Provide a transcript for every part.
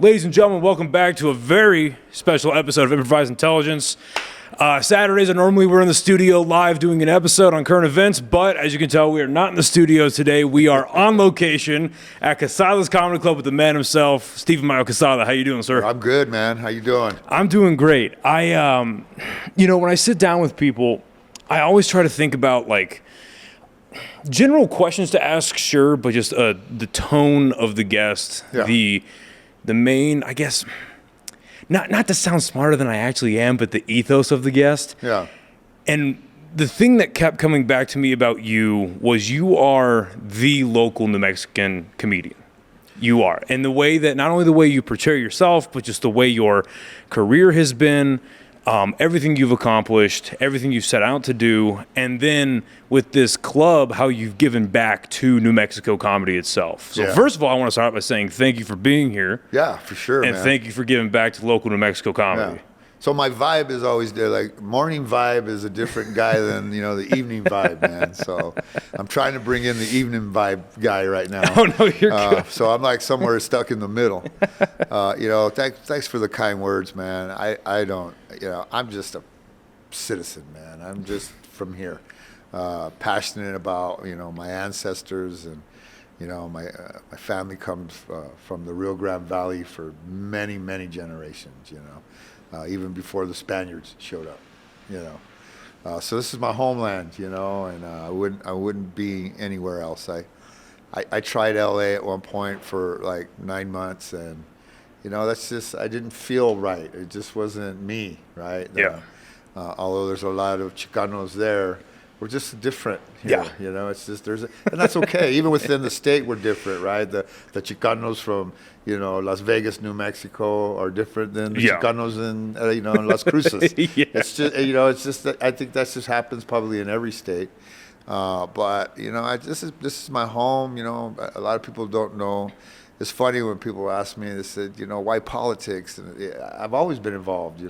Ladies and gentlemen, welcome back to a very special episode of Improvised Intelligence. Saturdays are normally we're in the studio live doing an episode on current events, but as you can tell, we are not in the studio today. We are on location at Quezada's Comedy Club with the man himself, Steven Michael Quezada. How you doing, sir? I'm good, man. How you doing? I'm doing great. When I sit down with people, I always try to think about like general questions to ask, sure, but just the tone of the guest, the main, I guess. Not to sound smarter than I actually am, but the ethos of the guest. Yeah. And the thing that kept coming back to me about you was you are the local New Mexican comedian. You are. And the way that, not only the way you portray yourself, but just the way your career has been, everything you've accomplished, everything you've set out to do, and then with this club, how you've given back to New Mexico comedy itself. So first of all, I want to start by saying thank you for being here. Yeah, for sure, and man. thank you for giving back to local New Mexico comedy. Yeah. So my vibe is always there. Like morning vibe is a different guy than, the evening vibe, man. So I'm trying to bring in the evening vibe guy right now. Oh, no, you're good. So I'm like somewhere stuck in the middle. Thanks for the kind words, man. I don't, I'm just a citizen, man. I'm just from here, passionate about, my ancestors and, my family comes from the Rio Grande Valley for many, many generations, even before the Spaniards showed up, so this is my homeland, and I wouldn't be anywhere else. I tried LA at one point for like 9 months, and that's just, I didn't feel right. It just wasn't me, right? Although there's a lot of Chicanos there, we're just different here. It's just and that's okay. Even within the state, we're different, right? The Chicanos from Las Vegas, New Mexico, are different than the Chicanos in in Las Cruces. It's just it's just that I think that just happens probably in every state. But this is my home. A lot of people don't know. It's funny when people ask me, they said, why politics? And I've always been involved.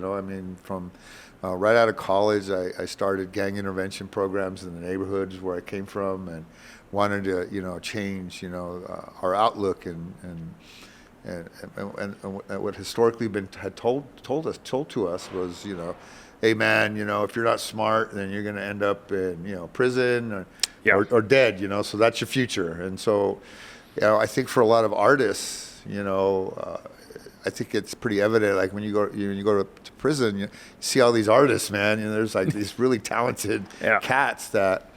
From right out of college, I started gang intervention programs in the neighborhoods where I came from, and wanted to, change, our outlook and what historically had told to us was, hey man, if you're not smart, then you're going to end up in, prison or dead, so that's your future. And so, I think for a lot of artists, I think it's pretty evident. Like when you go to prison, you see all these artists, man. There's like these really talented cats that,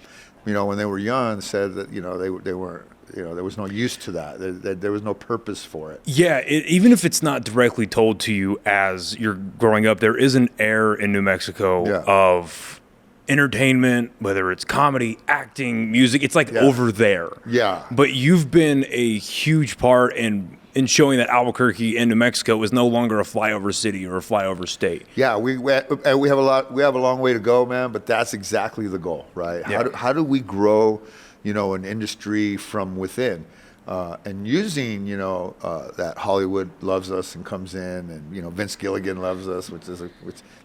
when they were young, said that they weren't. There was no use to that. There was no purpose for it. Yeah, even if it's not directly told to you as you're growing up, there is an air in New Mexico of entertainment, whether it's comedy, acting, music. It's like over there. Yeah. But you've been a huge part in showing that Albuquerque and New Mexico is no longer a flyover city or a flyover state. Yeah, we have a long way to go, man. But that's exactly the goal, right? Yeah. How do we grow, an industry from within, and using that Hollywood loves us and comes in, and Vince Gilligan loves us, which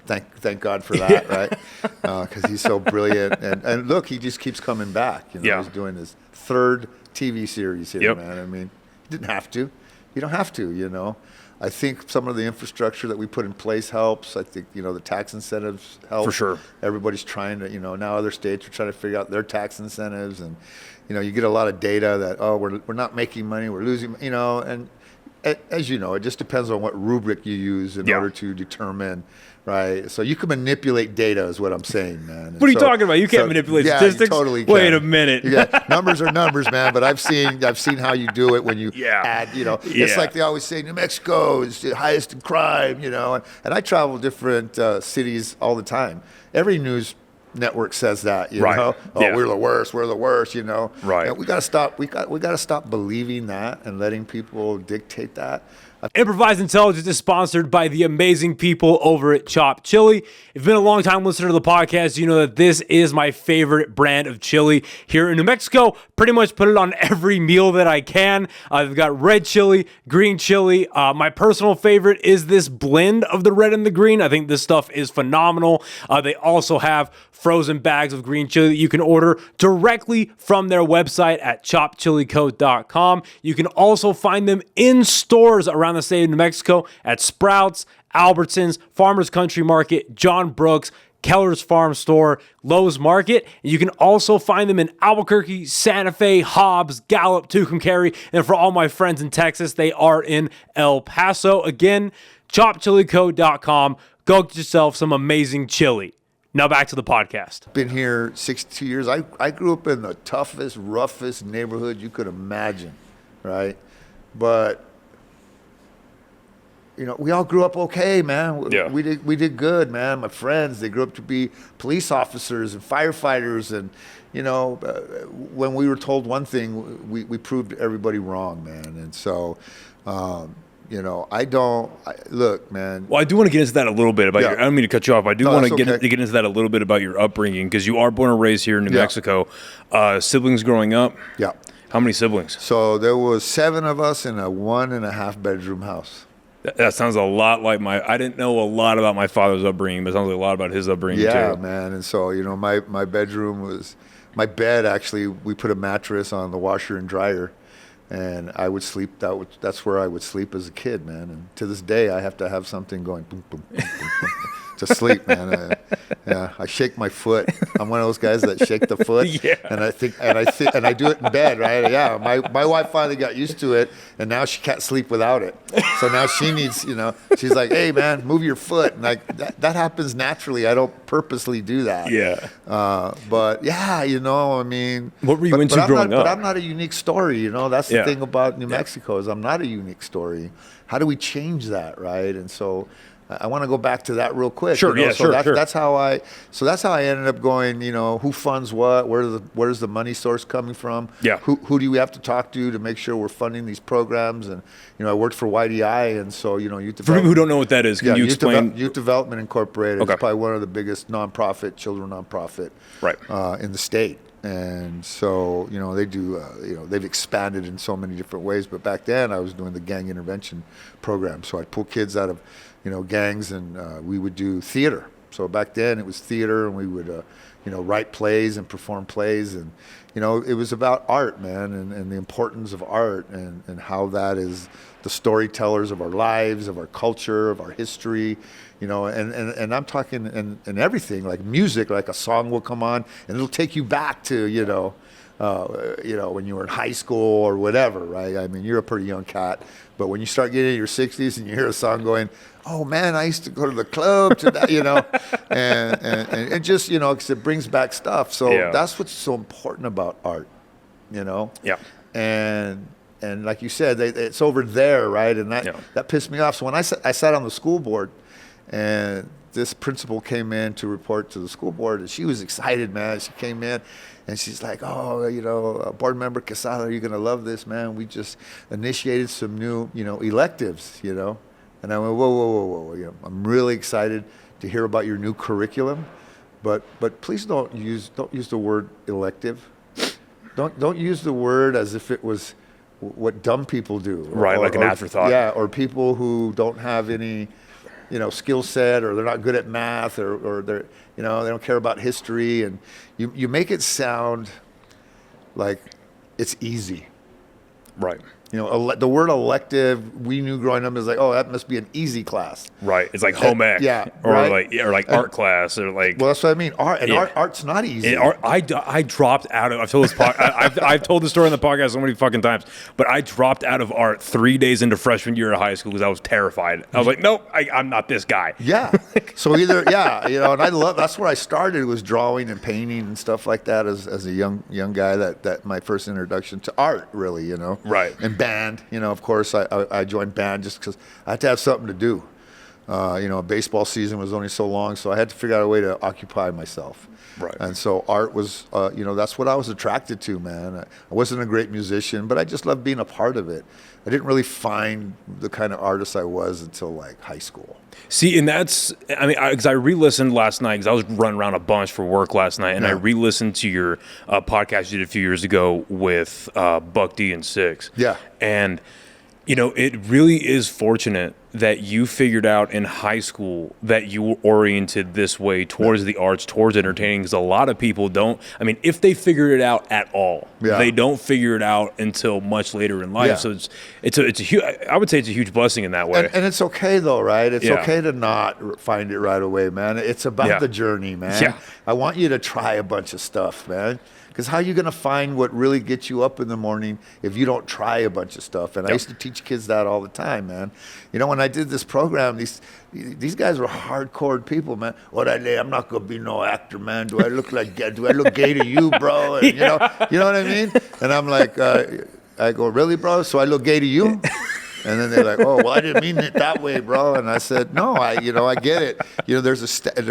thank God for that, right? Because he's so brilliant, and look, he just keeps coming back. He's doing his third TV series here, man. I mean, he didn't have to. You don't have to, I think some of the infrastructure that we put in place helps. I think, the tax incentives help. For sure. Everybody's trying to, now other states are trying to figure out their tax incentives. And, you get a lot of data that, we're not making money, we're losing, and as you know, it just depends on what rubric you use in order to determine, right? So you can manipulate data is what I'm saying, man. What are you talking about? You can't manipulate statistics? You totally can. Wait a minute. Numbers are numbers, man, but I've seen how you do it when you add, it's like they always say New Mexico is the highest in crime, and I travel different cities all the time. Every news network says that, you know. We're the worst, Right. And we got to stop believing that and letting people dictate that. Improvised Intelligence is sponsored by the amazing people over at Chopped Chili. If you've been a long time listener to the podcast, you know that this is my favorite brand of chili here in New Mexico. Pretty much put it on every meal that I can. They've got red chili, green chili. My personal favorite is this blend of the red and the green. I think this stuff is phenomenal. They also have frozen bags of green chili that you can order directly from their website at choppedchilico.com. You can also find them in stores around around the state of New Mexico at Sprouts, Albertsons, Farmers Country Market, John Brooks, Keller's Farm Store, Lowe's Market. You can also find them in Albuquerque, Santa Fe, Hobbs, Gallup, Tucumcari. And for all my friends in Texas, they are in El Paso. Again, chopchilico.com. Go get yourself some amazing chili. Now back to the podcast. Been here 62 years. I grew up in the toughest, roughest neighborhood you could imagine, right? But we all grew up okay, man. Yeah. We did good, man. My friends, they grew up to be police officers and firefighters, and when we were told one thing, we proved everybody wrong, man. And so, look, man. Well, I do want to get into that a little bit about I don't mean to cut you off. I do want to get into that a little bit about your upbringing, because you are born and raised here in New Mexico. Siblings growing up? Yeah. How many siblings? So there was 7 of us in a 1.5 bedroom house. That sounds a lot like I didn't know a lot about my father's upbringing, but it sounds like a lot about his upbringing too. Yeah, man. And so, my bedroom was, my bed actually, we put a mattress on the washer and dryer, and I would sleep, that's where I would sleep as a kid, man. And to this day, I have to have something going boom, boom, boom, boom, boom, to sleep, man. I shake my foot. I'm one of those guys that shake the foot, and I do it in bed, right? Yeah, my wife finally got used to it, and now she can't sleep without it. So now she needs, she's like, hey, man, move your foot. And that happens naturally. I don't purposely do that. Yeah. But yeah, I mean, what were you into growing up? But I'm not a unique story. That's the thing about New Mexico, is I'm not a unique story. How do we change that, right? And so I want to go back to that real quick. Sure, sure. Sure. That's how I ended up going. Who funds what? Where's the money source coming from? Yeah. Who do we have to talk to make sure we're funding these programs? And I worked for YDI, and so youth for people who don't know what that is, can you explain? Youth Development Incorporated is probably one of the biggest children nonprofit, right, in the state. And so, they do, they've expanded in so many different ways. But back then, I was doing the gang intervention program. So I'd pull kids out of, gangs, and we would do theater. So back then, it was theater, and we would, write plays and perform plays. And, it was about art, man, and the importance of art, and how that is the storytellers of our lives, of our culture, of our history. And I'm talking and everything, like music, like a song will come on and it'll take you back to, when you were in high school or whatever, right? I mean, you're a pretty young cat, but when you start getting in your 60s and you hear a song going, oh man, I used to go to the club to that, and just, because it brings back stuff. So that's what's so important about art, Yeah. And like you said, it's over there, right? And that pissed me off. So when I sat on the school board, and this principal came in to report to the school board, and she was excited, man. She came in, and she's like, oh, board member Quezada, you're going to love this, man. We just initiated some new, electives, And I went, whoa. I'm really excited to hear about your new curriculum, but please don't use the word elective. Don't use the word as if it was what dumb people do. Right, like an afterthought. Yeah, or people who don't have any skill set, or they're not good at math, or they're, they don't care about history, and you make it sound like it's easy. Right. The word elective, we knew growing up, is like, oh, that must be an easy class. Right. It's like home ec. Or right? like art class, or like. Well, that's what I mean. Art's not easy. I dropped out of. I've told this. I've told the story on the podcast so many fucking times. But I dropped out of art 3 days into freshman year of high school because I was terrified. I was like, nope, I'm not this guy. Yeah. So either and I love. That's where I started, was drawing and painting and stuff like that as a young guy. That my first introduction to art, really. Right. And band, of course, I joined band just because I had to have something to do. Baseball season was only so long, so I had to figure out a way to occupy myself. Right. And so art was, that's what I was attracted to, man. I wasn't a great musician, but I just loved being a part of it. I didn't really find the kind of artist I was until like high school. See, and because I re-listened last night, because I was running around a bunch for work last night, and I re-listened to your podcast you did a few years ago with Buck D and Six. Yeah. And, it really is fortunate that you figured out in high school that you were oriented this way towards the arts, towards entertaining? Because a lot of people don't. I mean, if they figured it out at all, they don't figure it out until much later in life. So it's a huge. I would say it's a huge blessing in that way. And it's okay though, right? It's okay to not find it right away, man. It's about the journey, man. Yeah. I want you to try a bunch of stuff, man. Because how are you going to find what really gets you up in the morning if you don't try a bunch of stuff? And I used to teach kids that all the time, man. You know, when I did this program, these guys were hardcore people, man. I'm not going to be no actor, man. Do I look gay to you, bro? And, you know what I mean? And I'm like, I go, really, bro? So I look gay to you? And then they're like, "Oh, well, I didn't mean it that way, bro." And I said, "No, I get it. You know, there's a status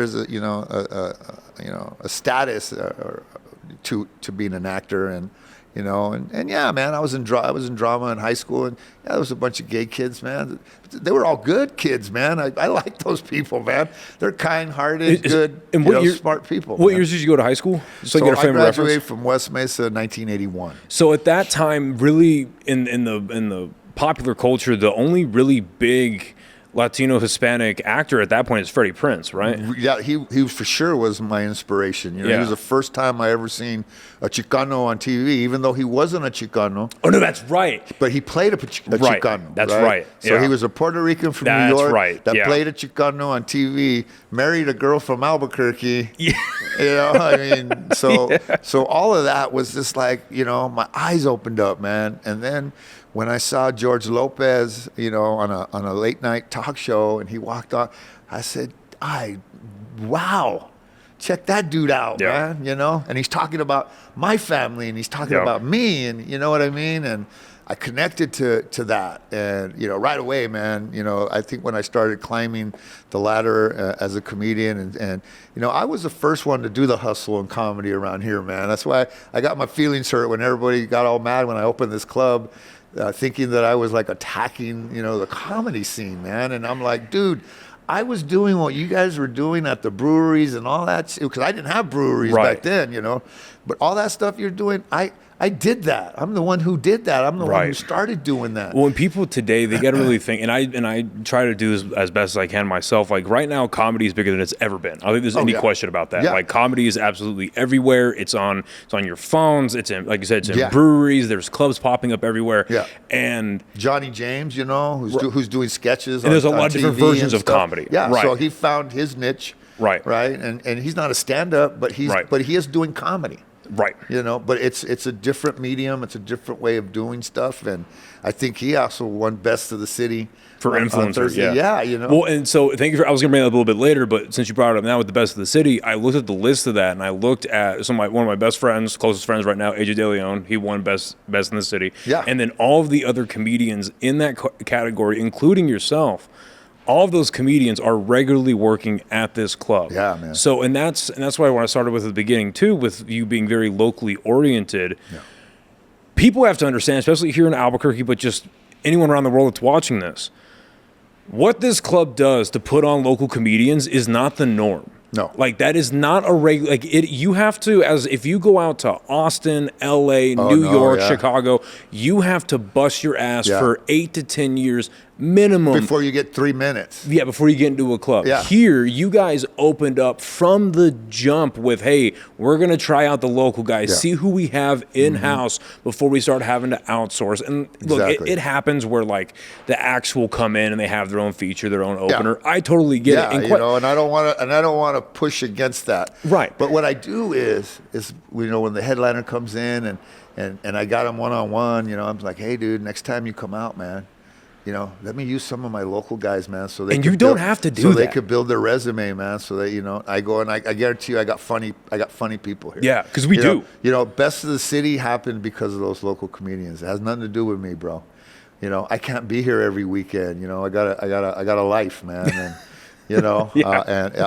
to being an actor, and yeah, man, I was in drama in high school, and there was a bunch of gay kids, man. They were all good kids, man. I like those people, man. They're kind-hearted, good, and smart people. What years did you go to high school? So I graduated from West Mesa in 1981. So at that time, really, in the popular culture, the only really big Latino Hispanic actor at that point is Freddie Prinze, right? Yeah, he for sure was my inspiration. He was the first time I ever seen a Chicano on TV, even though he wasn't a Chicano. Oh no, that's right. But he played a Chicano. That's right. So he was a Puerto Rican from New York that played a Chicano on TV, married a girl from Albuquerque. Yeah. I mean, so all of that was just like, my eyes opened up, man. And then when I saw George Lopez, on a late night talk show, and he walked on, I said, wow, check that dude out, man, and he's talking about my family, and he's talking about me, and you know what I mean? And I connected to that, and right away, man, I think when I started climbing the ladder as a comedian, and I was the first one to do the hustle and comedy around here, man. That's why I got my feelings hurt when everybody got all mad when I opened this club, thinking that I was like attacking, the comedy scene, man. And I'm like, dude, I was doing what you guys were doing at the breweries and all that, because I didn't have breweries back then, but all that stuff you're doing, I did that. I'm the one who did that. I'm the one who started doing that. Well, and people today, they got to really think, and I try to do this as best as I can myself. Like right now, comedy is bigger than it's ever been. I don't think there's any question about that. Like comedy is absolutely everywhere. It's on your phones. It's in, like you said, it's in breweries. There's clubs popping up everywhere. Yeah. And Johnny James, who's doing sketches. And there's a lot of different versions of comedy. Yeah. Right. So he found his niche. Right. Right. And he's not a stand-up, but he is doing comedy. Right. But it's a different medium. It's a different way of doing stuff. And I think he also won Best of the City for influencers. Yeah. Well, and so thank you I was going to bring that up a little bit later, but since you brought it up now with the Best of the City, I looked at the list of that, and I looked at one of my best friends, closest friends right now, AJ De Leon. He won Best in the City. Yeah. And then all of the other comedians in that category, including yourself, all of those comedians are regularly working at this club. Yeah, man. So, and that's why when I started with at the beginning too, with you being very locally oriented, people have to understand, especially here in Albuquerque, but just anyone around the world that's watching this, what this club does to put on local comedians is not the norm. No. Like that is not a regular, you have to, if you go out to Austin, LA, New York, Chicago, you have to bust your ass for 8 to 10 years minimum. Before you get 3 minutes. Yeah, before you get into a club. Yeah. Here, you guys opened up from the jump with, hey, we're going to try out the local guys, see who we have in-house before we start having to outsource. And look, it happens where like the acts will come in and they have their own feature, their own opener. I totally get it. And I don't want to push against that. Right. But what I do is when the headliner comes in and I got him one-on-one, I'm like, hey, dude, next time you come out, man, let me use some of my local guys, man. So they and you don't have to do that. So they could build their resume, man. So that I go and I guarantee you, I got funny people here. Yeah, because we do. Best of the City happened because of those local comedians. It has nothing to do with me, bro. I can't be here every weekend. I got a life, man. And, and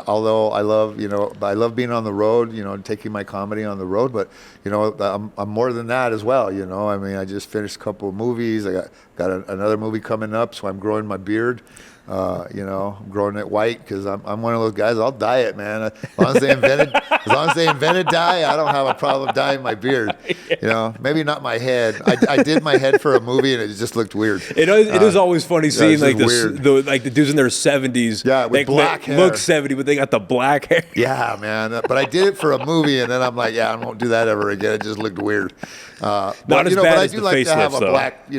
although I love being on the road, taking my comedy on the road, but I'm more than that as well. I mean, I just finished a couple of movies. I got another movie coming up, so I'm growing my beard. You know, I'm growing it white because I'm one of those guys. I'll dye it, man. As long as they invented dye, I don't have a problem dyeing my beard. Yeah. You know, maybe not my head. I did my head for a movie and it just looked weird. It is always funny seeing like the dudes in their 70s. Yeah, with black hair. Look 70, but they got the black hair. Yeah, man. But I did it for a movie, and then I'm like, yeah, I won't do that ever again. It just looked weird. Not as bad as the facelifts, though.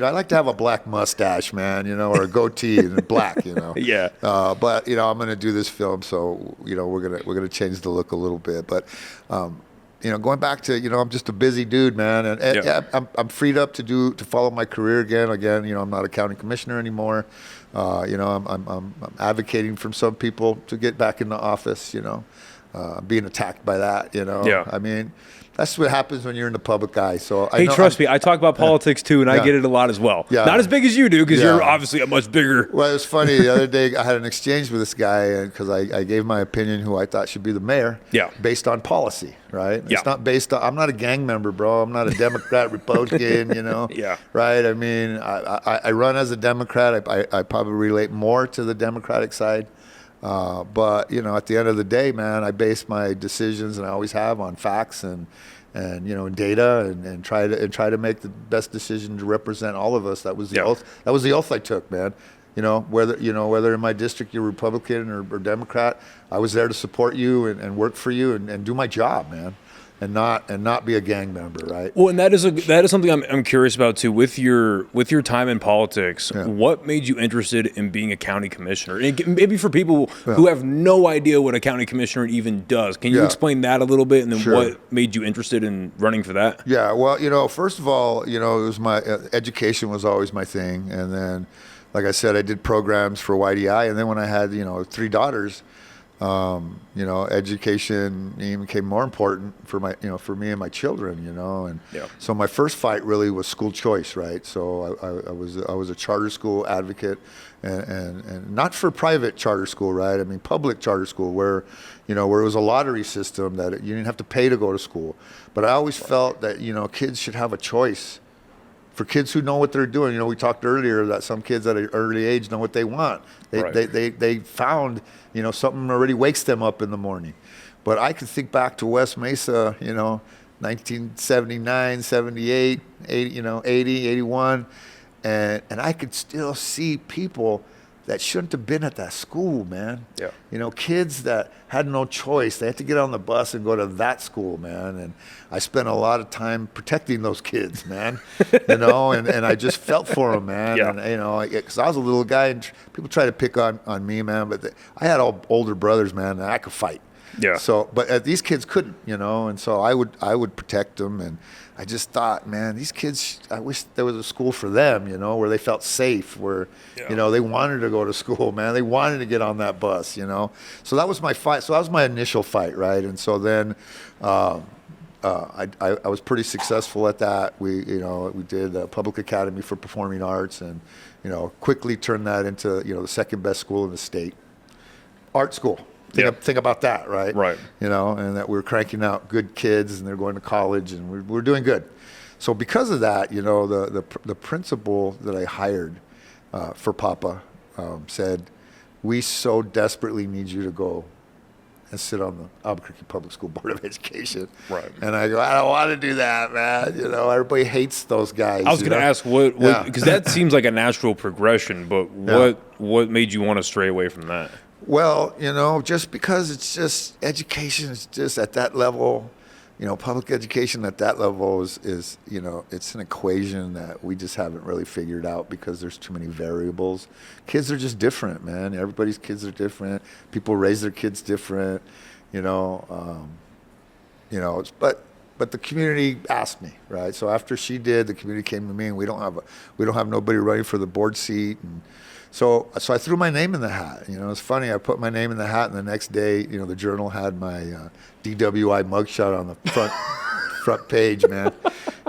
I like to have a black mustache, man. You know, or a goatee and black. You know. Yeah. But you know, I'm going to do this film, so you know, we're gonna change the look a little bit. But you know, going back to, you know, I'm just a busy dude, man, and yeah, I'm freed up to follow my career again. You know, I'm not a county commissioner anymore. You know, I'm advocating for some people to get back in the office. You know, being attacked by that. You know, yeah. I mean, that's what happens when you're in the public eye. So trust me, I talk about politics too, and I get it a lot as well. Yeah. Not as big as you do, because you're obviously a much bigger. Well, it was funny. The other day, I had an exchange with this guy, because I gave my opinion who I thought should be the mayor. Yeah. Based on policy, right? Yeah. It's not based on. I'm not a gang member, bro. I'm not a Democrat, Republican. You know. Yeah. Right. I mean, I run as a Democrat. I probably relate more to the Democratic side. But you know, at the end of the day, man, I base my decisions, and I always have, on facts and you know, data, and try to make the best decision to represent all of us. That was the oath. That was the oath I took, man. You know, whether in my district you're Republican or Democrat, I was there to support you and work for you and do my job, man. And not be a gang member, right? Well, and that is something I'm curious about too. With your time in politics, what made you interested in being a county commissioner? And maybe for people who have no idea what a county commissioner even does, can you explain that a little bit, and then what made you interested in running for that? Yeah, well, you know, first of all, you know, it was my education was always my thing, and then, like I said, I did programs for YDI, and then when I had, you know, 3 daughters. You know, education even became more important for me and my children, you know, and so my first fight really was school choice, right? So I was a charter school advocate, and not for private charter school, right? I mean, public charter school where it was a lottery system that you didn't have to pay to go to school. But I always felt that, you know, kids should have a choice. For kids who know what they're doing, you know, we talked earlier that some kids at an early age know what they want. They found, you know, something already wakes them up in the morning. But I can think back to West Mesa, you know, 1979, 78, 80, you know, 80, 81, and I could still see people that shouldn't have been at that school, man. Yeah. You know, kids that had no choice. They had to get on the bus and go to that school, man. And I spent a lot of time protecting those kids, man. You know, and I just felt for them, man. Yeah. And, you know, because I was a little guy, and people try to pick on me, man. But I had all older brothers, man, and I could fight. Yeah. So, but these kids couldn't, you know, and so I would protect them, and I just thought, man, these kids, I wish there was a school for them, you know, where they felt safe, where, you know, they wanted to go to school, man. They wanted to get on that bus, you know. So that was my fight. So that was my initial fight, right? And so then I was pretty successful at that. We did a public academy for performing arts, and, you know, quickly turned that into, you know, the second best school in the state. Art school. Think about that, right? Right. You know, and that we're cranking out good kids, and they're going to college, and we're doing good. So because of that, you know, the principal that I hired for Papa said, "We so desperately need you to go and sit on the Albuquerque Public School Board of Education." Right. And I go, "I don't want to do that, man. You know, everybody hates those guys." I was going to ask what because that seems like a natural progression, but what made you want to stray away from that? Well, you know, just because it's just education is just at that level, you know, public education at that level is, you know, it's an equation that we just haven't really figured out because there's too many variables. Kids are just different, man. Everybody's kids are different. People raise their kids different, you know, but the community asked me, right? So after she did, the community came to me, and we don't have nobody running for the board seat, and so I threw my name in the hat. You know, it's funny. I put my name in the hat, and the next day, you know, the Journal had my DWI mugshot on the front page, man.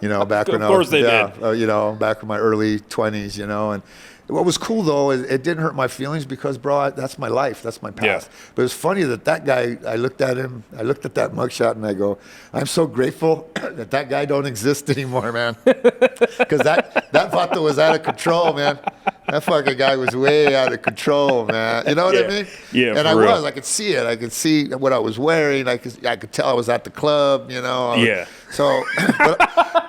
You know, back when you know, back in my early 20s, you know. And what was cool though is it didn't hurt my feelings because, bro, that's my life, that's my path. Yeah. But it's funny that guy. I looked at that mugshot, and I go, I'm so grateful that guy don't exist anymore, man. Because that vato was out of control, man. That fucking guy was way out of control, man. You know what I mean? Yeah, and for real. I could see it. I could see what I was wearing. I could tell I was at the club, you know. Yeah. So,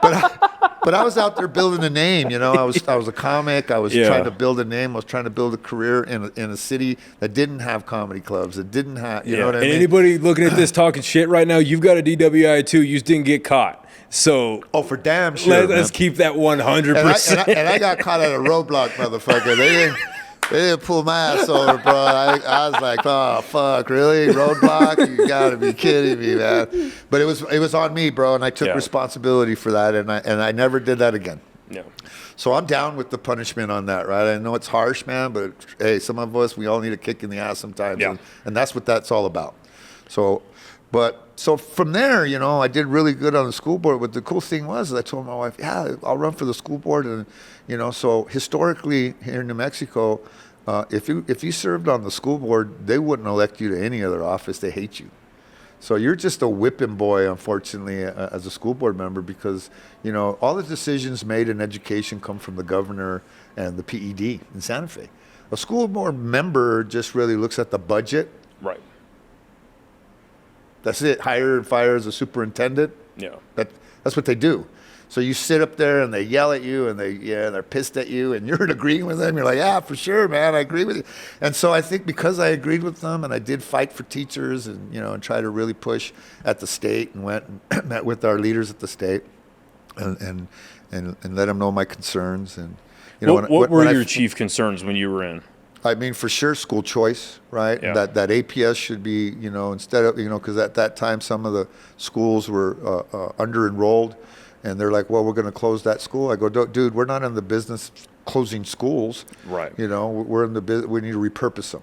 but I was out there building a name, you know. I was a comic. I was trying to build a name. I was trying to build a career in a city that didn't have comedy clubs. That didn't have, you know what I mean? And anybody looking at this talking shit right now, you've got a DWI too. You just didn't get caught. So for damn sure. Let's keep that 100%. And I got caught at a roadblock, motherfucker. They didn't pull my ass over, bro. I was like, oh fuck, really? Roadblock? You gotta be kidding me, man. But it was on me, bro, and I took responsibility for that, and I never did that again. Yeah. So I'm down with the punishment on that, right? I know it's harsh, man, but hey, some of us, we all need a kick in the ass sometimes, and that's what that's all about. So from there, you know, I did really good on the school board. But the cool thing was, I told my wife, yeah, I'll run for the school board. And, you know, so historically here in New Mexico, if you served on the school board, they wouldn't elect you to any other office. They hate you. So you're just a whipping boy, unfortunately, as a school board member, because, you know, all the decisions made in education come from the governor and the PED in Santa Fe. A school board member just really looks at the budget. Right. That's it. Hire and fire as a superintendent. Yeah. That's what they do. So you sit up there and they yell at you and they're pissed at you and you're agreeing with them. You're like, yeah, for sure, man, I agree with you. And so I think because I agreed with them and I did fight for teachers and, you know, and try to really push at the state and went and met with our leaders at the state and let them know my concerns. And, you know, what were your chief concerns when you were in? I mean, for sure, school choice, right? Yeah. That APS should be, you know, instead of, you know, because at that time some of the schools were under-enrolled, and they're like, well, we're going to close that school. I go, dude, we're not in the business closing schools. Right. You know, we're in the business. We need to repurpose them.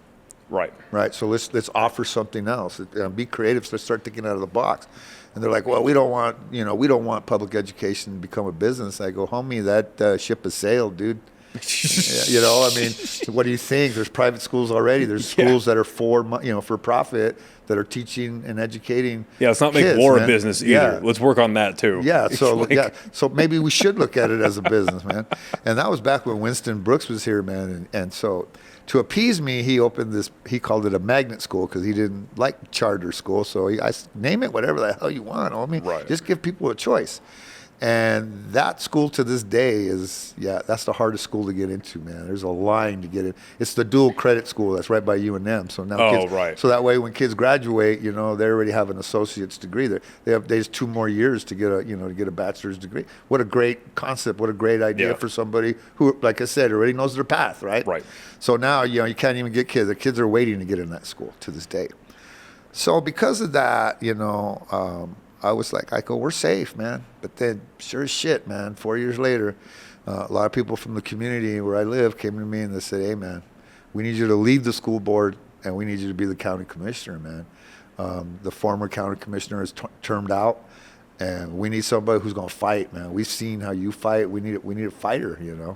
Right. Right. So let's offer something else. Be creative. So let's start thinking out of the box. And they're like, well, we don't want public education to become a business. I go, homie, that ship has sailed, dude. You know, I mean, what do you think? There's private schools already. There's schools that are for profit that are teaching and educating. Yeah, let's not make kids, war man. a business either. Yeah. Let's work on that too. Yeah, so maybe we should look at it as a business, man. And that was back when Winston Brooks was here, man. And so to appease me, he opened this. He called it a magnet school because he didn't like charter school. So I name it whatever the hell you want, homie. Right. Just give people a choice. And that school to this day is, that's the hardest school to get into, man. There's a line to get in. It's the dual credit school that's right by UNM. So now, right. So that way, when kids graduate, you know, they already have an associate's degree. They have 2 more years to get a bachelor's degree. What a great concept! What a great idea for somebody who, like I said, already knows their path, right? Right. So now, you know, you can't even get kids. The kids are waiting to get in that school to this day. So because of that, you know. I was like, we're safe, man. But then, sure as shit, man, 4 years later, a lot of people from the community where I live came to me and they said, hey, man, we need you to leave the school board and we need you to be the county commissioner, man. The former county commissioner is termed out and we need somebody who's going to fight, man. We've seen how you fight. We need a fighter, you know.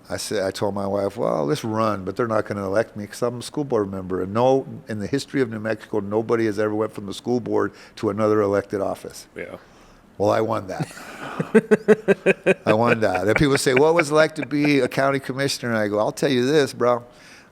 I told my wife, well, let's run, but they're not going to elect me because I'm a school board member. And no, in the history of New Mexico, nobody has ever went from the school board to another elected office. Yeah. Well, I won that. I won that. And people say, what was it like to be a county commissioner? And I go, I'll tell you this, bro.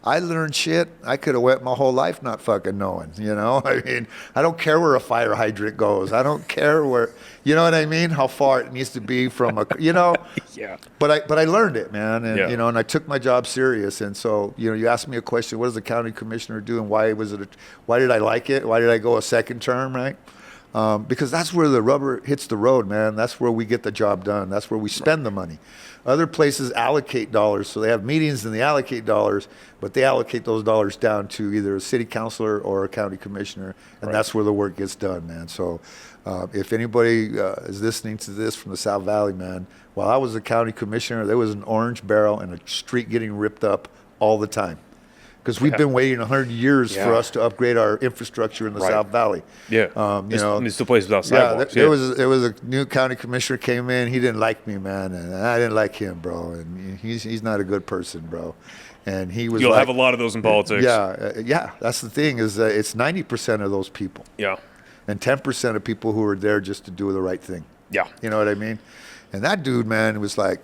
I learned shit I could have went my whole life not fucking knowing, you know? I mean, I don't care where a fire hydrant goes. I don't care where, you know what I mean? How far it needs to be from a, you know? Yeah. But I learned it, man. And, Yeah. you know, and I took my job serious. And so, you know, you asked me a question, what does the county commissioner do and why did I like it? Why did I go a second term, right? Because that's where the rubber hits the road, man. That's where we get the job done. That's where we spend the money. Other places allocate dollars, so they have meetings and they allocate dollars, but they allocate those dollars down to either a city councilor or a county commissioner, and that's where the work gets done, man. So if anybody is listening to this from the South Valley, man, while I was a county commissioner, there was an orange barrel and a street getting ripped up all the time. Because we've been waiting 100 years for us to upgrade our infrastructure in the South Valley. Yeah, you know, it's the place without sidewalks. There was a new county commissioner came in. He didn't like me, man, and I didn't like him, bro. And he's not a good person, bro. And he was. You'll have a lot of those in politics. Yeah. That's the thing is it's 90% of those people. Yeah. And 10% of people who are there just to do the right thing. Yeah. You know what I mean? And that dude, man, was like.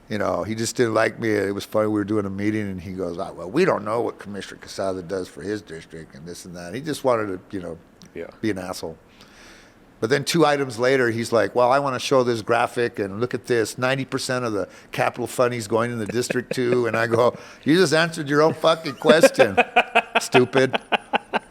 he just didn't like me. It was funny. We were doing a meeting, and he goes, well, we don't know what Commissioner Quezada does for his district and this and that. He just wanted to, be an asshole. But then 2 items later, he's like, well, I want to show this graphic, and look at this. 90% of the capital funding is going in the district, too. And I go, you just answered your own fucking question, stupid.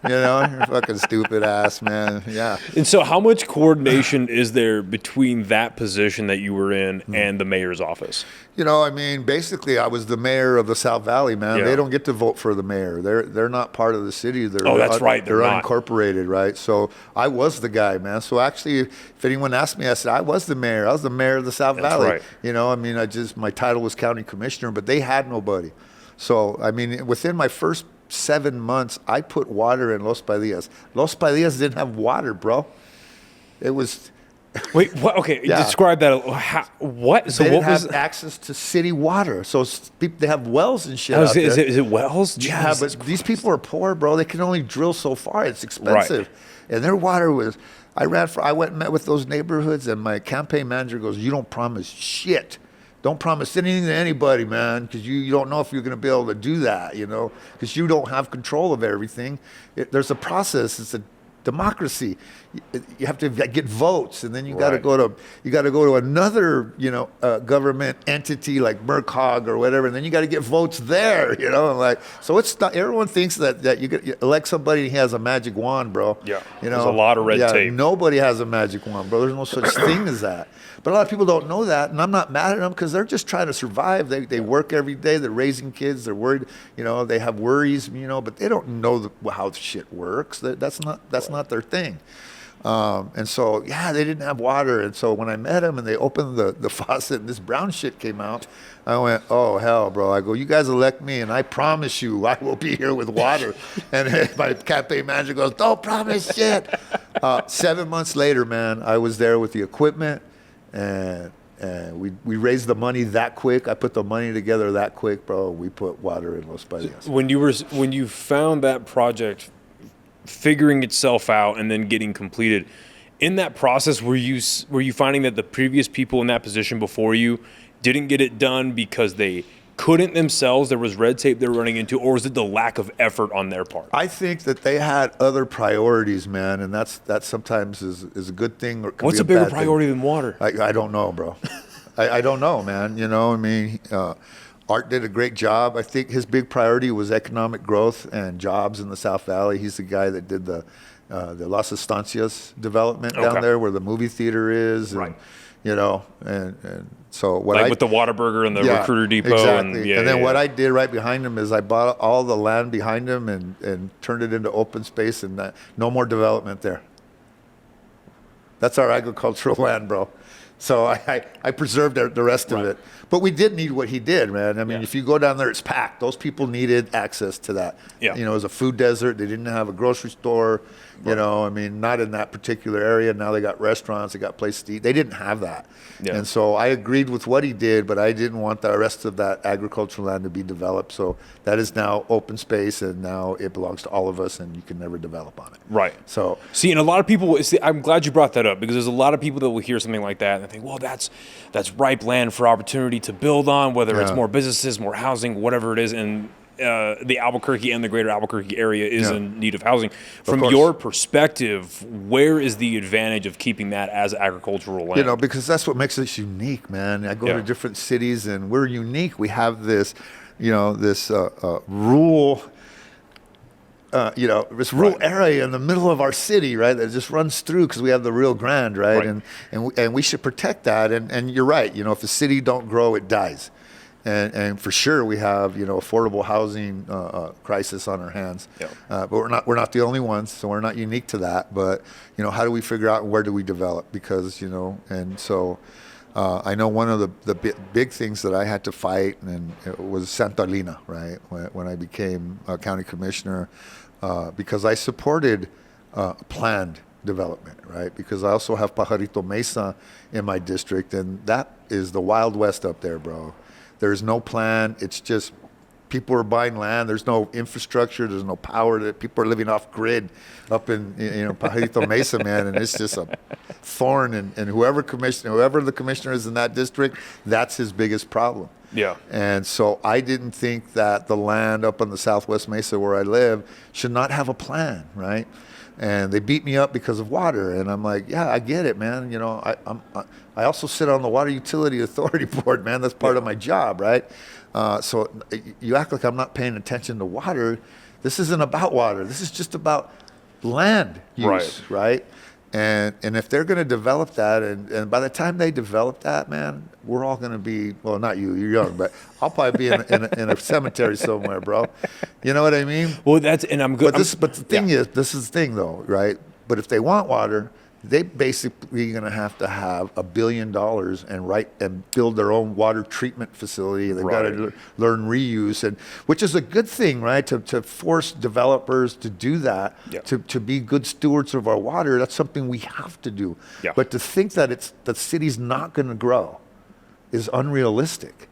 You're fucking stupid ass, man. Yeah. And so how much coordination is there between that position that you were in and the mayor's office? Basically, I was the mayor of the South Valley, man. Yeah. They don't get to vote for the mayor. They're not part of the city. That's right. They're unincorporated, right? So I was the guy, man. So actually, if anyone asked me, I said, I was the mayor. I was the mayor of the South Valley. Right. My title was county commissioner, but they had nobody. So, within my first 7 months, I put water in Los Padillas. Los Padillas didn't have water, bro. It was... Wait, what? Okay, yeah. Describe that. What? So they didn't have access to city water. So they have wells and shit out there. Is it wells? Yeah, but these people are poor, bro. They can only drill so far. It's expensive. Right. And their water was... I went and met with those neighborhoods, and my campaign manager goes, you don't promise shit. Don't promise anything to anybody, man, because you don't know if you're going to be able to do that, because you don't have control of everything. There's a process. It's a democracy. You have to get votes, and then you got to go to another, government entity like MERCOG or whatever, and then you got to get votes there, So it's not. Everyone thinks that you elect somebody and he has a magic wand, bro. Yeah. There's a lot of red tape. Nobody has a magic wand, bro. There's no such thing as that. But a lot of people don't know that, and I'm not mad at them because they're just trying to survive. They work every day. They're raising kids. They're worried. They have worries. But they don't know how shit works. That's not their thing. And so, they didn't have water. And so when I met them and they opened the faucet and this brown shit came out, I went, oh, hell, bro. I go, you guys elect me, and I promise you I will be here with water. And my campaign manager goes, don't promise shit. 7 months later, man, I was there with the equipment. And we raised the money that quick. I put the money together that quick, bro. We put water in Los Padillas. When you found that project figuring itself out and then getting completed, in that process, were you finding that the previous people in that position before you didn't get it done because they couldn't themselves, there was red tape they were running into, or was it the lack of effort on their part? I think that they had other priorities, man, and that sometimes is a good thing. Or what's a bigger priority than water? I don't know, bro. I don't know, man. Art did a great job. I think his big priority was economic growth and jobs in the South Valley. He's the guy that did the Las Estancias development down there where the movie theater is. And, right. And so what with the Whataburger and the Recruiter Depot. Exactly. And then what I did right behind him is I bought all the land behind him and turned it into open space, and no more development there. That's our agricultural land, bro. So I preserved the rest of it. But we did need what he did, man. If you go down there, it's packed. Those people needed access to that. Yeah. It was a food desert. They didn't have a grocery store. Not in that particular area. Now they got restaurants. They got places to eat. They didn't have that. Yeah. And so I agreed with what he did, but I didn't want the rest of that agricultural land to be developed. So that is now open space, and now it belongs to all of us, and you can never develop on it. Right. So see, and a lot of people. I'm glad you brought that up, because there's a lot of people that will hear something like that and they think, well, that's ripe land for opportunity to build on, whether it's more businesses, more housing, whatever it is, and the Albuquerque and the greater Albuquerque area is in need of housing. From your perspective, where is the advantage of keeping that as agricultural land? Because that's what makes us unique, man. I go to different cities and we're unique. We have this, this rural, this rural area in the middle of our city, right? That just runs through because we have the Rio Grande, right? And we should protect that. And you're right. If the city don't grow, it dies. And for sure we have affordable housing crisis on our hands, but we're not the only ones, so we're not unique to that. But how do we figure out where do we develop? Because and so I know one of the big things that I had to fight, and it was Santa Elena, right? When I became a county commissioner, because I supported planned development, right? Because I also have Pajarito Mesa in my district, and that is the Wild West up there, bro. There's no plan. It's just People are buying land. There's no infrastructure. There's no power. That people are living off grid up in Pajarito Mesa, man, and it's just a thorn. And whoever the commissioner is in that district, that's his biggest problem. Yeah. And so I didn't think that the land up on the Southwest Mesa where I live should not have a plan, right? And they beat me up because of water, and I'm like, yeah, I get it, man. I also sit on the Water Utility Authority Board, man. That's part of my job, right? So you act like I'm not paying attention to water. This isn't about water. This is just about land use, right? And if they're going to develop that, and by the time they develop that, man, we're all going to be, well, not you, you're young, but I'll probably be in a cemetery somewhere, bro. You know what I mean? Well, and I'm good. But the thing is, this is the thing though, right? But if they want water, they basically going to have $1 billion and build their own water treatment facility. They've got to learn reuse, and which is a good thing, right? To force developers to do that, to be good stewards of our water. That's something we have to do. Yeah. But to think that the city's not going to grow is unrealistic,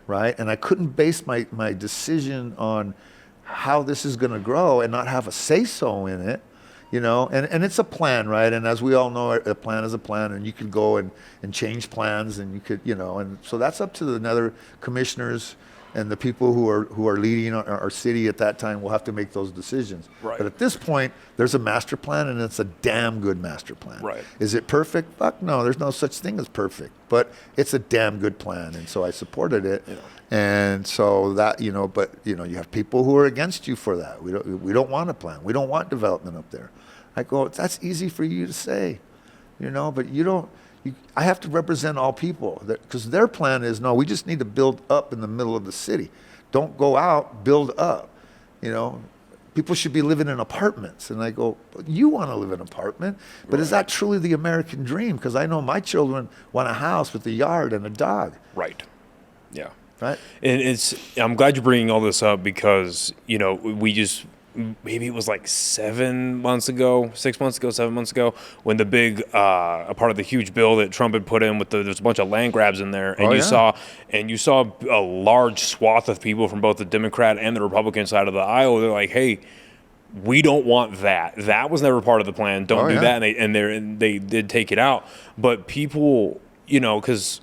right? And I couldn't base my decision on how this is going to grow and not have a say-so in it. And it's a plan, right? And as we all know, a plan is a plan, and you could go and change plans, and you could, and so that's up to the other commissioners and the people who are leading our city at that time will have to make those decisions. Right. But at this point, there's a master plan, and it's a damn good master plan. Right. Is it perfect? Fuck no, there's no such thing as perfect, but it's a damn good plan, and so I supported it. And so that, you have people who are against you for that. We don't want a plan. We don't want development up there. I go, that's easy for you to say, but you don't. I have to represent all people, because their plan is, no, we just need to build up in the middle of the city. Don't go out, build up. People should be living in apartments. And I go, you want to live in an apartment, but is that truly the American dream? Because I know my children want a house with a yard and a dog. Right. Yeah. Right. And I'm glad you're bringing all this up, because, maybe it was like 7 months ago, 7 months ago, when the big, a part of the huge bill that Trump had put in with there's a bunch of land grabs in there, and you saw a large swath of people from both the Democrat and the Republican side of the aisle. They're like, hey, we don't want that. That was never part of the plan. Don't do that. And they did take it out. But people, because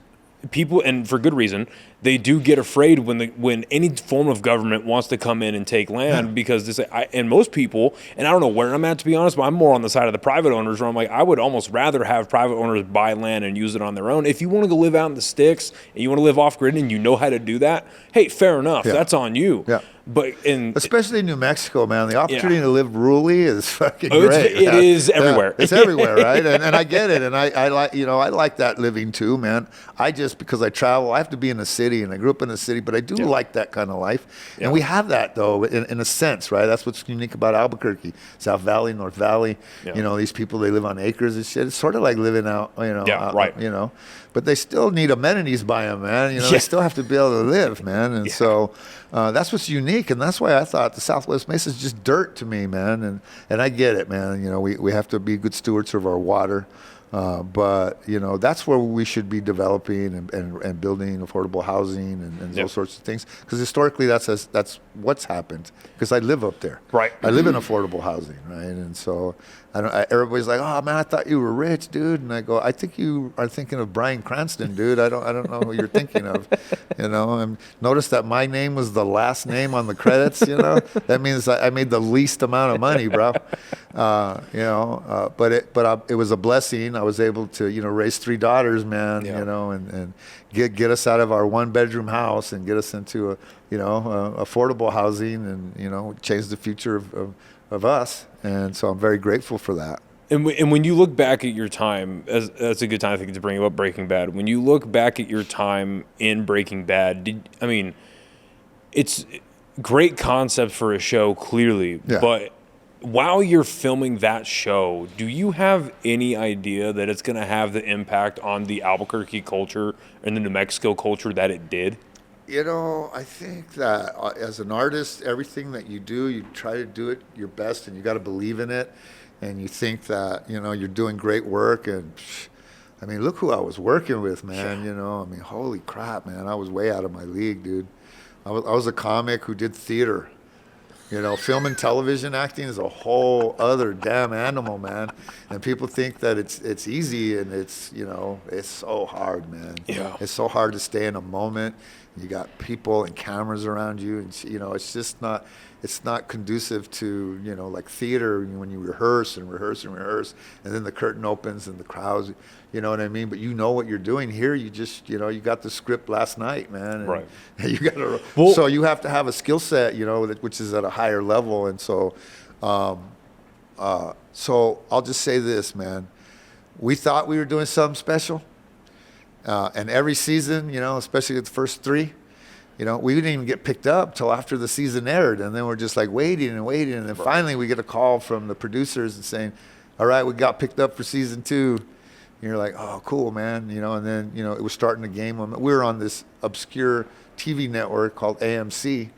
people, and for good reason, they do get afraid when any form of government wants to come in and take land, because and most people, and I don't know where I'm at, to be honest, but I'm more on the side of the private owners, where I'm like, I would almost rather have private owners buy land and use it on their own. If you want to go live out in the sticks and you want to live off grid and you know how to do that, hey, fair enough. That's on you. Yeah. But especially in New Mexico, man, the opportunity to live rurally is fucking great. It is everywhere. It's everywhere, right? And I get it, and I like I like that living too, man. Because I travel, I have to be in the city, and I grew up in the city, but I do like that kind of life. And we have that though, in a sense, right? That's what's unique about Albuquerque, South Valley, North Valley. These people, they live on acres and shit. It's sort of like living out, but they still need amenities by them, man. They still have to be able to live, man. And so that's what's unique, and that's why I thought the Southwest Mesa is just dirt to me, man. And I get it, man. We have to be good stewards of our water. But that's where we should be developing and building affordable housing and those sorts of things. Because historically, that's what's happened. Because I live up there. Right. I live in affordable housing, right? And so everybody's like, "Oh man, I thought you were rich, dude." And I go, "I think you are thinking of Bryan Cranston, dude. I don't know who you're thinking of." And notice that my name was the last name on the credits. That means I made the least amount of money, bro. But it was a blessing. I was able to, raise 3 daughters, man, and get us out of our 1-bedroom house and get us into affordable housing, and, change the future of us. And so I'm very grateful for that. And when you look back at your time, that's a good time, I think, to bring up Breaking Bad. When you look back at your time in Breaking Bad, it's great concept for a show, clearly, but while you're filming that show, do you have any idea that it's going to have the impact on the Albuquerque culture and the New Mexico culture that it did? I think that as an artist, everything that you do, you try to do it your best, and you got to believe in it. And you think that, you're doing great work. And look who I was working with, man. Holy crap, man. I was way out of my league, dude. I was a comic who did theater. Film and television acting is a whole other damn animal, man. And people think that it's easy, and it's so hard, man. Yeah. It's so hard to stay in a moment. You got people and cameras around you, and it's just not. It's not conducive to like theater when you rehearse, and then the curtain opens and the crowds. You know what I mean? But what you're doing here. You just you got the script last night, man. And right. You got so you have to have a skill set, which is at a higher level. And so, so I'll just say this, man. We thought we were doing something special, and every season, especially the first 3. We didn't even get picked up till after the season aired, and then we're just like waiting, and then finally we get a call from the producers and saying, "All right, we got picked up for season 2." And you're like, "Oh, cool, man," and then it was starting the game. We were on this obscure TV network called AMC.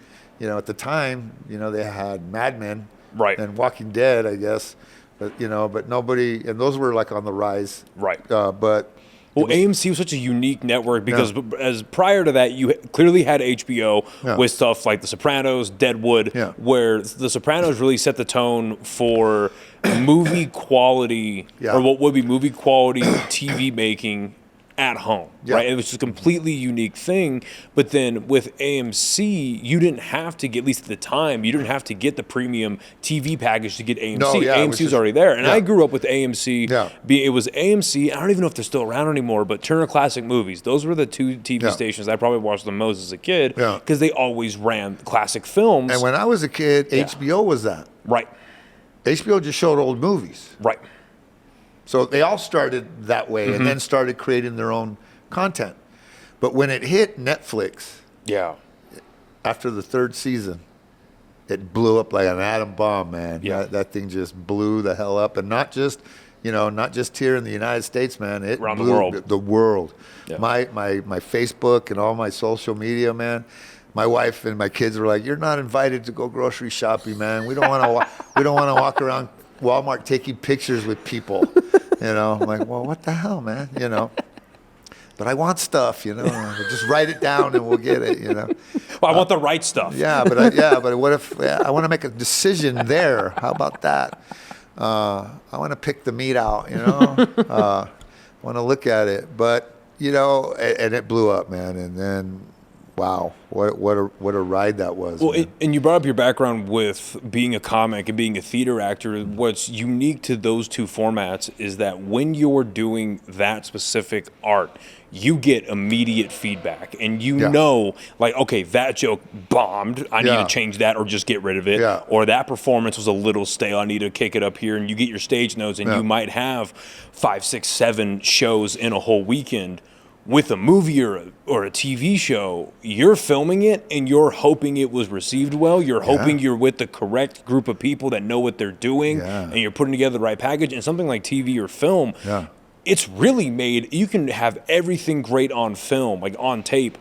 At the time, they had Mad Men, right, and Walking Dead, I guess, but but nobody, and those were like on the rise, right, but. Well, AMC was such a unique network because as prior to that, you clearly had HBO with stuff like The Sopranos, Deadwood, where The Sopranos really set the tone for movie quality, or what would be movie quality TV making at home, right? It was just a completely unique thing. But then with AMC, you didn't have to get, at least at the time, you didn't have to get the premium TV package to get AMC. AMC was already there. And I grew up with AMC. It was AMC. I don't even know if they're still around anymore, but Turner Classic Movies. Those were the 2 TV stations I probably watched the most as a kid because they always ran classic films. And when I was a kid, HBO was that. Right. HBO just showed old movies. Right. So they all started that way and then started creating their own content. But when it hit Netflix, after the 3rd season, it blew up like an atom bomb, man. That thing just blew the hell up. And not just here in the United States, man. It around blew the world. Yeah. My Facebook and all my social media, man. My wife and my kids were like, "You're not invited to go grocery shopping, man. We don't want to walk around Walmart taking pictures with people." I'm like, "Well, what the hell, man?" But I want stuff, just write it down and we'll get it, Well, I want the right stuff. But what if I want to make a decision there? How about that? I want to pick the meat out, I want to look at it, but and it blew up, man. And then, wow, what a ride that was. Well, and you brought up your background with being a comic and being a theater actor. What's unique to those 2 formats is that when you're doing that specific art, you get immediate feedback, and like, okay, that joke bombed. I need to change that or just get rid of it. Or that performance was a little stale. I need to kick it up here. And you get your stage notes, and you might have 5, 6, 7 shows in a whole weekend. With a movie or a TV show, you're filming it and you're hoping it was received well. You're hoping you're with the correct group of people that know what they're doing, and you're putting together the right package. And something like TV or film, it's really made. You can have everything great on film, like on tape,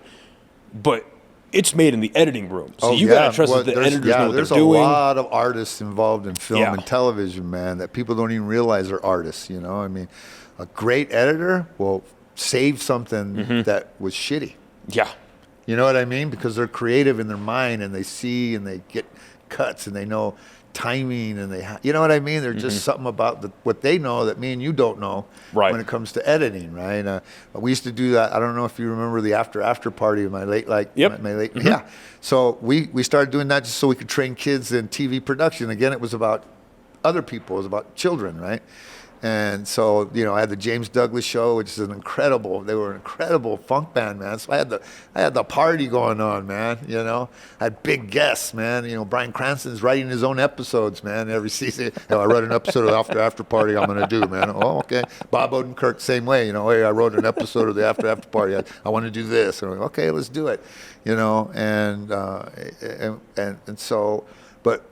but it's made in the editing room. So you got to trust that the editors know what they're doing. There's a lot of artists involved in film and television, man, that people don't even realize are artists. I mean, a great editor will save something that was shitty. You know what I mean? Because they're creative in their mind, and they see and they get cuts, and they know timing, and you know what I mean? There's just something about what they know that me and you don't know when it comes to editing, right? We used to do that. I don't know if you remember the after party of my late. So we started doing that just so we could train kids in TV production. Again, it was about other people. It was about children, right? And so, I had the James Douglas Show, which is they were an incredible funk band, man. So I had the party going on, man, I had big guests, man. Bryan Cranston's writing his own episodes, man, every season. I wrote an episode of After Party I'm going to do, man. Oh, okay. Bob Odenkirk, same way, hey, I wrote an episode of the After Party. I want to do this. And I'm like, okay, let's do it, and so, but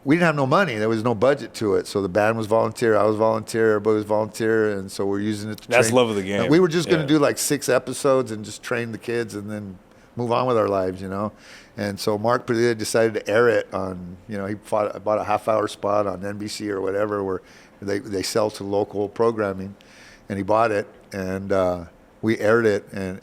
we didn't have no money. There was no budget to it. So the band was volunteer. I was volunteer. Everybody was volunteer. And so we're using it to train. That's love of the game. And we were just going to do like 6 episodes and just train the kids and then move on with our lives, And so Mark Padilla decided to air it on, he bought a half-hour spot on NBC or whatever where they sell to local programming. And he bought it. And we aired it. And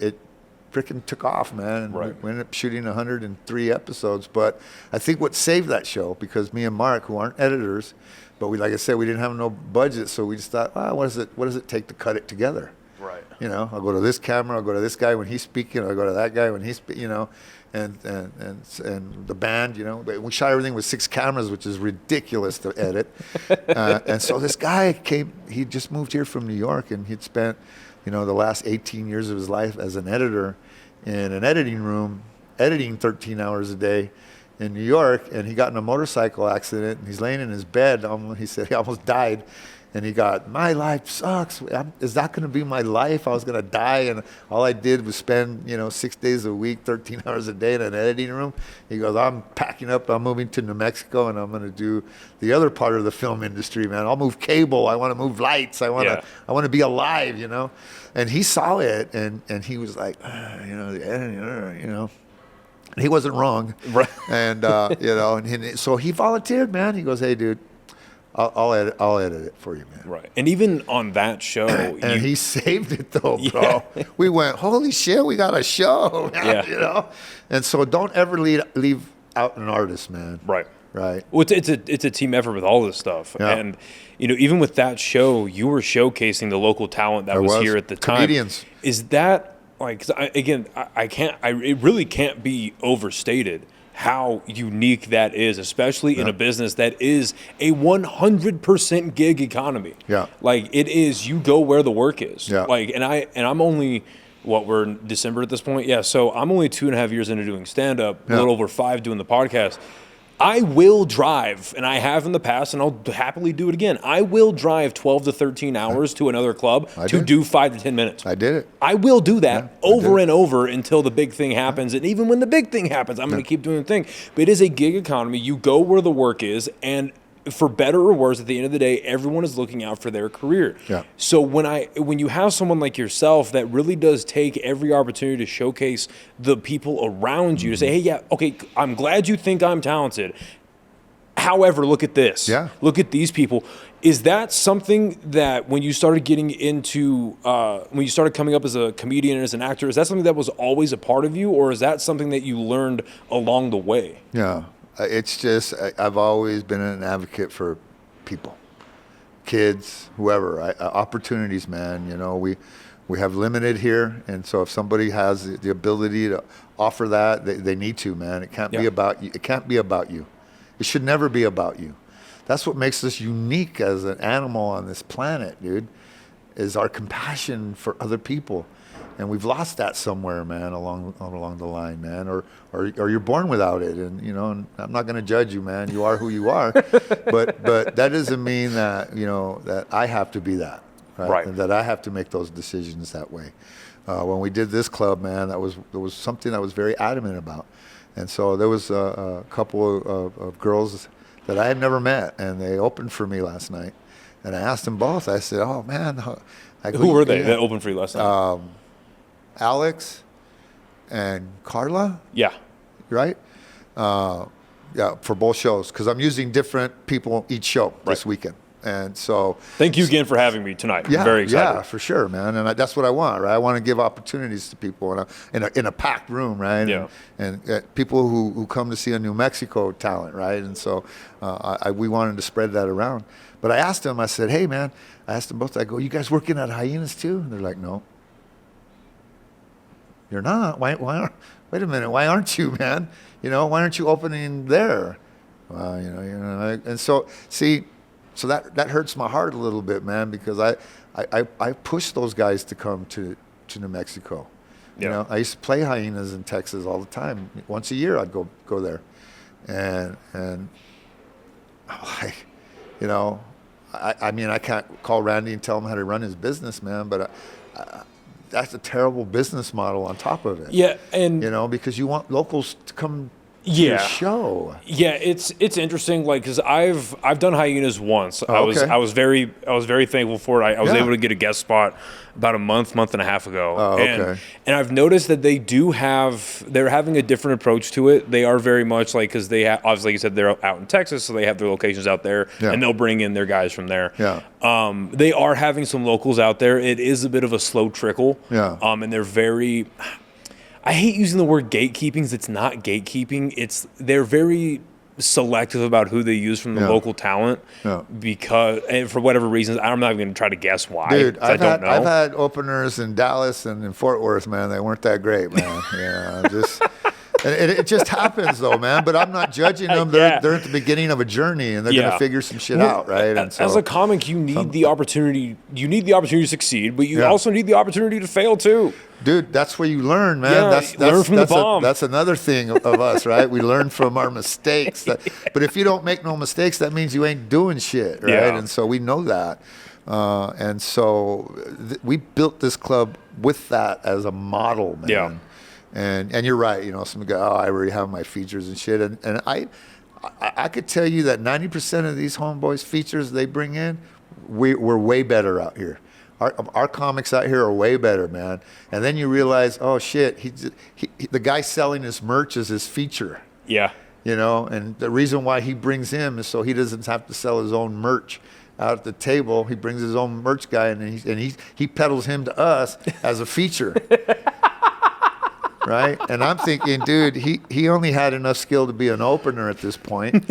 freaking took off, man. And Right. we ended up shooting 103 episodes. But I think what saved that show, because me and Mark, who aren't editors, but we, like I said, we didn't have no budget, so we just thought, what does it take to cut it together? Right. You know, I'll go to this camera, I'll go to this guy when he's speaking, I'll go to that guy when he's, you know, and the band, you know. We shot everything with 6 cameras, which is ridiculous to edit. And so this guy came, he just moved here from New York, and he'd spent, you know, the last 18 years of his life as an editor in an editing room, editing 13 hours a day in New York. And he got in a motorcycle accident, and he's laying in his bed. He said he almost died. And he got, my life sucks. Is that going to be my life? I was going to die, and all I did was spend, you know, 6 days a week, 13 hours a day in an editing room. He goes, I'm packing up. I'm moving to New Mexico, and I'm going to do the other part of the film industry, man. I'll move cable. I want to move lights. I want to be alive, you know. And he saw it, and he was like, you know, the editing, you know. He wasn't wrong, right? And you know, and so he volunteered, man. He goes, hey, dude. I'll edit it for you, man. Right. And even on that show, and he saved it though, bro. Yeah. We went, holy shit, we got a show, man, yeah. You know. And so don't ever leave out an artist, man. Right. Right. Well, it's a team effort with all this stuff, and you know, even with that show, you were showcasing the local talent that was here at the time. Comedians. Is that like? 'Cause it really can't be overstated how unique that is, especially in a business that is a 100% gig economy. Yeah. Like it is, you go where the work is. Yeah. Like, and I'm only, we're in December at this point? Yeah. So I'm only 2.5 years into doing stand-up, a little over 5 doing the podcast. I will drive, and I have in the past, and I'll happily do it again. I will drive 12 to 13 hours to another club to do 5 to 10 minutes. I did it. I will do that over and over until the big thing happens. And even when the big thing happens, I'm going to keep doing the thing. But it is a gig economy. You go where the work is, and for better or worse, at the end of the day, everyone is looking out for their career. Yeah. So when you have someone like yourself that really does take every opportunity to showcase the people around you to say, hey, yeah, okay, I'm glad you think I'm talented. However, look at this. Yeah. Look at these people. Is that something that when you started getting into, when you started coming up as a comedian and as an actor, is that something that was always a part of you, or is that something that you learned along the way? Yeah. It's just, I've always been an advocate for people, kids, whoever, opportunities, man. You know, we have limited here. And so if somebody has the ability to offer that, they need to, man. It can't be about you. It can't be about you. It should never be about you. That's what makes us unique as an animal on this planet, dude, is our compassion for other people. And we've lost that somewhere, man, along the line, man, or you're born without it. And you know, and I'm not going to judge you, man. You are who you are, but that doesn't mean that, you know, that I have to be that, right? And that I have to make those decisions that way. When we did this club, man, there was something I was very adamant about. And so there was a couple of girls that I had never met, and they opened for me last night. And I asked them both. I said, "Oh man, who were they that opened for you last night?" Alex and Carla. Yeah. Right? Yeah, for both shows, because I'm using different people each show this weekend. And so... Thank you again for having me tonight. Yeah, I'm very excited. Yeah, for sure, man. And that's what I want, right? I want to give opportunities to people in a packed room, right? Yeah. And people who come to see a New Mexico talent, right? And so we wanted to spread that around. But I asked them, I said, hey, man, I asked them both, I go, you guys working at Hyenas too? And they're like, no. You're not. Wait a minute. Why aren't you, man? You know, why aren't you opening there? Well, you know, and so see, so that hurts my heart a little bit, man, because I push those guys to come to New Mexico. You know, I used to play Hyenas in Texas all the time. Once a year, I'd go there, and like, you know, I mean, I can't call Randy and tell him how to run his business, man, but that's a terrible business model on top of it. Yeah, and you know, because you want locals to come to your show. Yeah, it's interesting, like, because I've done Hyenas once. I was very thankful for it. I was able to get a guest spot about a month and a half ago. And I've noticed that they're having a different approach to it. They are very much like, because they obviously, like you said, they're out in Texas, so they have their locations out there, and they'll bring in their guys from there. Yeah. They are having some locals out there. It is a bit of a slow trickle. Yeah. And they're very... I hate using the word gatekeeping 'cause it's not gatekeeping. They're very selective about who they use from the local talent because, and for whatever reasons, I'm not even going to try to guess why. Dude, I've had openers in Dallas and in Fort Worth, man. They weren't that great, man. It just happens though, man. But I'm not judging them. They're at the beginning of a journey, and they're going to figure some shit out, right? And so, as a comic, you need the opportunity. You need the opportunity to succeed, but you also need the opportunity to fail too. Dude, that's where you learn, man. Learn from the bomb. That's another thing of us, right? We learn from our mistakes. But if you don't make no mistakes, that means you ain't doing shit, right? Yeah. And so we know that. And so we built this club with that as a model, man. Yeah. And you're right, you know, some guy, I already have my features and shit. And I could tell you that 90% of these homeboys features they bring in, we're way better out here. Our comics out here are way better, man. And then you realize, oh shit, the guy selling his merch is his feature. Yeah. You know, and the reason why he brings him is so he doesn't have to sell his own merch out at the table. He brings his own merch guy and he peddles him to us as a feature. Right? And I'm thinking, dude, he only had enough skill to be an opener at this point.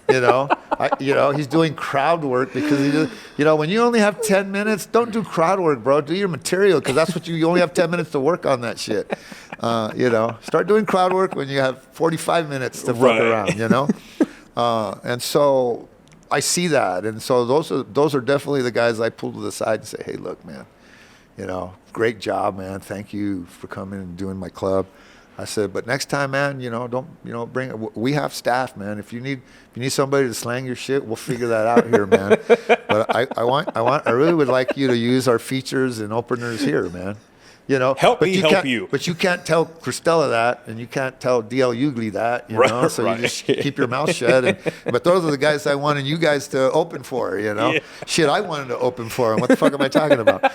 You know, he's doing crowd work because when you only have 10 minutes, don't do crowd work, bro. Do your material because that's what you only have 10 minutes to work on that shit. Start doing crowd work when you have 45 minutes to fuck around. You know, and so I see that, and so those are definitely the guys I pull to the side and say, hey, look, man. You know, great job, man. Thank you for coming and doing my club. I said, but next time, man, we have staff, man. If you need somebody to slang your shit, we'll figure that out here, man. But I really would like you to use our features and openers here, man. You know, help you. But you can't tell Christella that, and you can't tell DL Ugly that, you know. So you just keep your mouth shut. But those are the guys I wanted you guys to open for, you know. Yeah. Shit, I wanted to open for them. What the fuck am I talking about?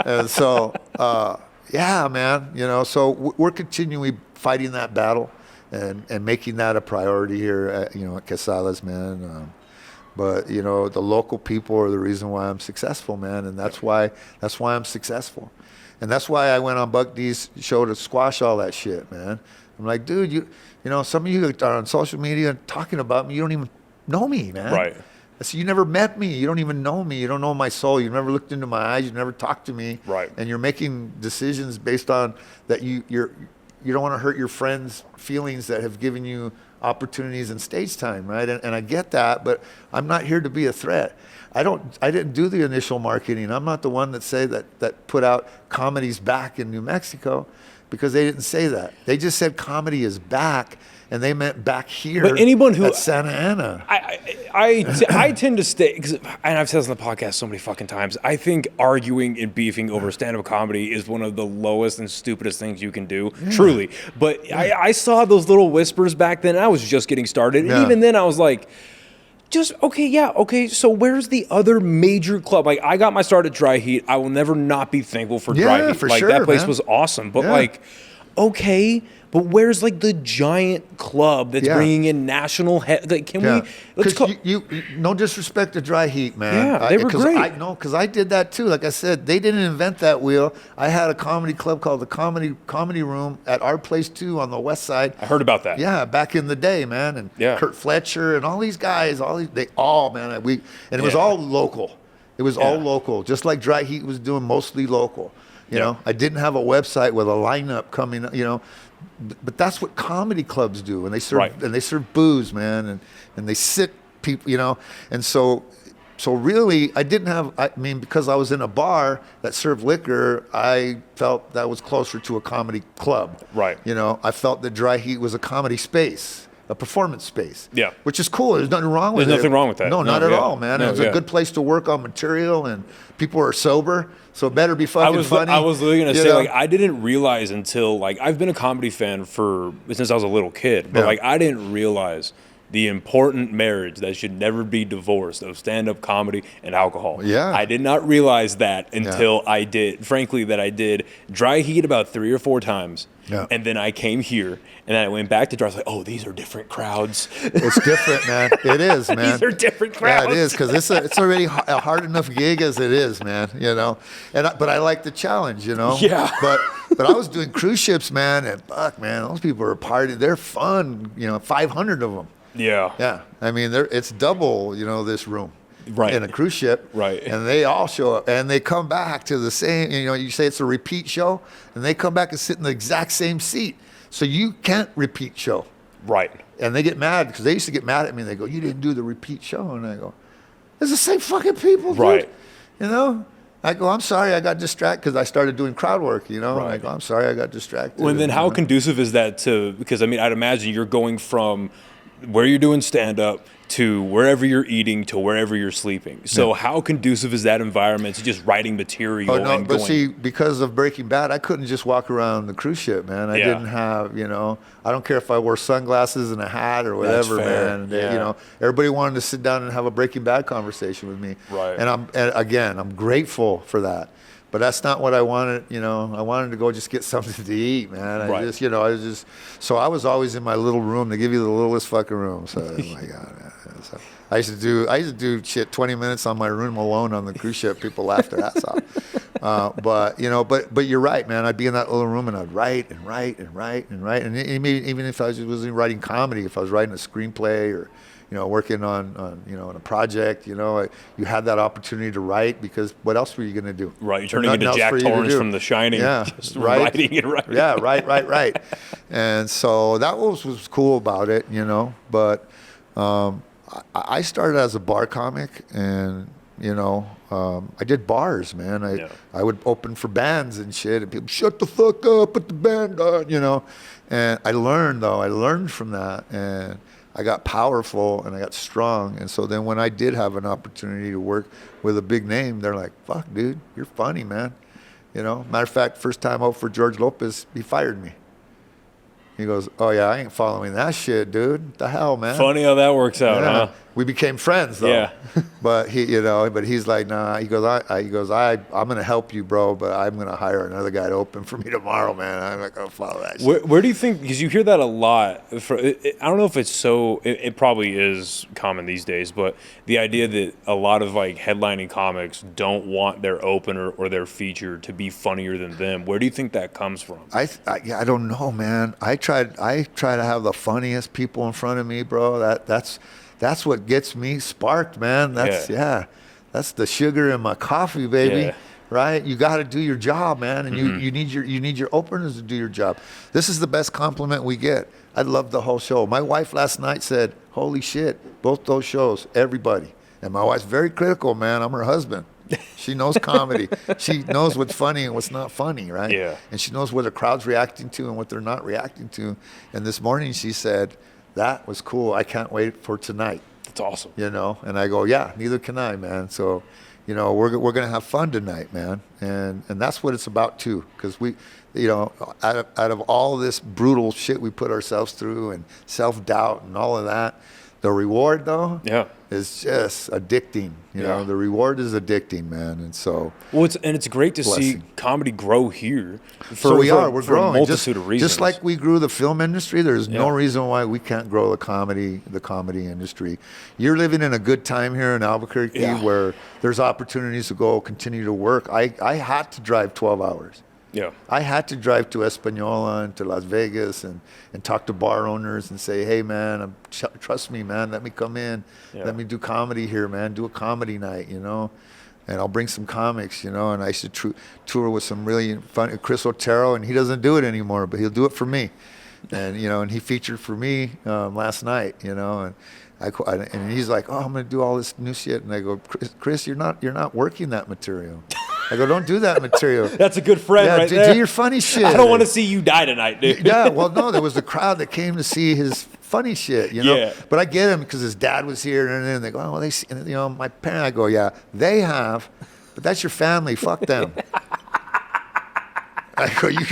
And so, yeah, man. You know, so we're continually fighting that battle and making that a priority here at Quezada's, man. But the local people are the reason why I'm successful, man, and that's why I'm successful. And that's why I went on Buck D's show to squash all that shit, man. I'm like, dude, you know, some of you are on social media talking about me. You don't even know me, man. Right. So you never met me. You don't even know me. You don't know my soul. You never looked into my eyes. You never talked to me. Right. And you're making decisions based on that you don't want to hurt your friends' feelings that have given you opportunities and stage time, right? And I get that, but I'm not here to be a threat. I didn't do the initial marketing. I'm not the one that put out Comedy's back in New Mexico because they didn't say that. They just said comedy is back, and they meant back here. But anyone who at Santa Ana. I tend to stay, and I've said this on the podcast so many fucking times. I think arguing and beefing over stand-up comedy is one of the lowest and stupidest things you can do. Yeah. Truly. But I saw those little whispers back then. I was just getting started, and even then I was like, okay, so where's the other major club? Like, I got my start at Dry Heat. I will never not be thankful for Dry Heat. For like, sure, that place man. was awesome. But okay, but where's like the giant club that's bringing in national no disrespect to Dry Heat, man. Yeah, they were great. I know, because I did that too. Like I said, they didn't invent that wheel. I had a comedy club called the Comedy Room at our place too on the west side. I heard about that. Yeah, back in the day, man. And Kurt Fletcher and all these guys, it was all local. It was all local, just like Dry Heat was doing, mostly local. You know, I didn't have a website with a lineup coming, but that's what comedy clubs do, and they serve booze, man, and they sit people, and so really because I was in a bar that served liquor, I felt that was closer to a comedy club. Right. I felt that Dry Heat was a comedy space, a performance space. Yeah. Which is cool. There's nothing wrong with it. There's nothing wrong with that. No, not at all, man. It's a good place to work on material, and people are sober, so it better be fucking funny. I was literally going to say, I didn't realize until, I've been a comedy fan since I was a little kid, but, I didn't realize the important marriage that should never be divorced of stand-up comedy and alcohol. Yeah. I did not realize that until I did dry heat about 3 or 4 times. Yeah. And then I came here, and then I went back to dry. I was like, oh, these are different crowds. It's different, man. It is, man. These are different crowds. Yeah, it is, because it's already a hard enough gig as it is, man, but I like the challenge, Yeah. But I was doing cruise ships, man, and fuck, man, those people are partying. They're fun, 500 of them. Yeah. Yeah. I mean, it's double, this room. Right. In a cruise ship. Right. And they all show up, and they come back to the same, you say it's a repeat show, and they come back and sit in the exact same seat. So you can't repeat show. Right. And they get mad, because they used to get mad at me. They go, you didn't do the repeat show. And I go, it's the same fucking people, dude. Right. I go, I'm sorry, I got distracted, because I started doing crowd work, And I go, I'm sorry, I got distracted. Well, and then how conducive is that because I'd imagine you're going from where you're doing stand-up to wherever you're eating to wherever you're sleeping. So how conducive is that environment to just writing material? But see, because of Breaking Bad, I couldn't just walk around the cruise ship, man. I didn't have, I don't care if I wore sunglasses and a hat or whatever, man. Everybody wanted to sit down and have a Breaking Bad conversation with me. Right. And I'm grateful for that. But that's not what I wanted, I wanted to go just get something to eat, man. So I was always in my little room. They give you the littlest fucking room. So, oh my God, man. So I used to do shit 20 minutes on my room alone on the cruise ship. People laughed their ass off. But you're right, man. I'd be in that little room and I'd write and write and write and write. And even if I wasn't writing comedy, if I was writing a screenplay or working on on a project, you had that opportunity to write, because what else were you going to do? Right, you're turning into Jack Torrance from The Shining. Yeah, just writing and writing. Yeah, right. And so that was cool about it, But I started as a bar comic, and I did bars, man. I would open for bands and shit, and people shut the fuck up, put the band on, And I learned from that, and I got powerful and I got strong. And so then when I did have an opportunity to work with a big name, they're like, fuck, dude, you're funny, man. Matter of fact, first time out for George Lopez, he fired me. He goes, oh yeah, I ain't following that shit, dude. What the hell, man? Funny how that works out, huh? We became friends, though. Yeah. But he's like, nah. He goes, I'm gonna help you, bro, but I'm gonna hire another guy to open for me tomorrow, man. I'm not gonna follow that shit. Where do you think? Because you hear that a lot. I don't know if it's so. It probably is common these days, but the idea that a lot of headlining comics don't want their opener or their feature to be funnier than them. Where do you think that comes from? I don't know, man. I try to have the funniest people in front of me, bro. That's what gets me sparked, man. That's the sugar in my coffee, baby. Yeah. Right? You got to do your job, man, and you need your openers to do your job. This is the best compliment we get. I love the whole show. My wife last night said, "Holy shit, both those shows, everybody." And my wife's very critical, man. I'm her husband. She knows comedy. She knows what's funny and what's not funny, right? Yeah. And she knows what the crowd's reacting to and what they're not reacting to. And this morning she said, that was cool. I can't wait for tonight. That's awesome. And I go, yeah, neither can I, man. So, we're going to have fun tonight, man. And that's what it's about too. Because we, out of all this brutal shit we put ourselves through and self-doubt and all of that, the reward though, is just addicting. The reward is addicting, man. And so, it's great to see comedy grow here. We're growing. A multitude of reasons. Just like we grew the film industry, there's no reason why we can't grow the comedy industry. You're living in a good time here in Albuquerque where there's opportunities to continue to work. I had to drive 12 hours. Yeah, I had to drive to Espanola and to Las Vegas and talk to bar owners and say, hey, man, trust me, man, let me come in. Yeah. Let me do comedy here, man. Do a comedy night, and I'll bring some comics, and I used to tour with some really fun, Chris Otero, and he doesn't do it anymore, but he'll do it for me. And, and he featured for me last night, and he's like, oh, I'm going to do all this new shit. And I go, Chris, you're not working that material. I go, don't do that material. That's a good friend right there. Do your funny shit. I don't want to see you die tonight, dude. Yeah, well, no, there was a crowd that came to see his funny shit, Yeah. But I get him because his dad was here, and then they go, oh, well, they see, my parents. I go, yeah, they have, but that's your family. Fuck them. I go, you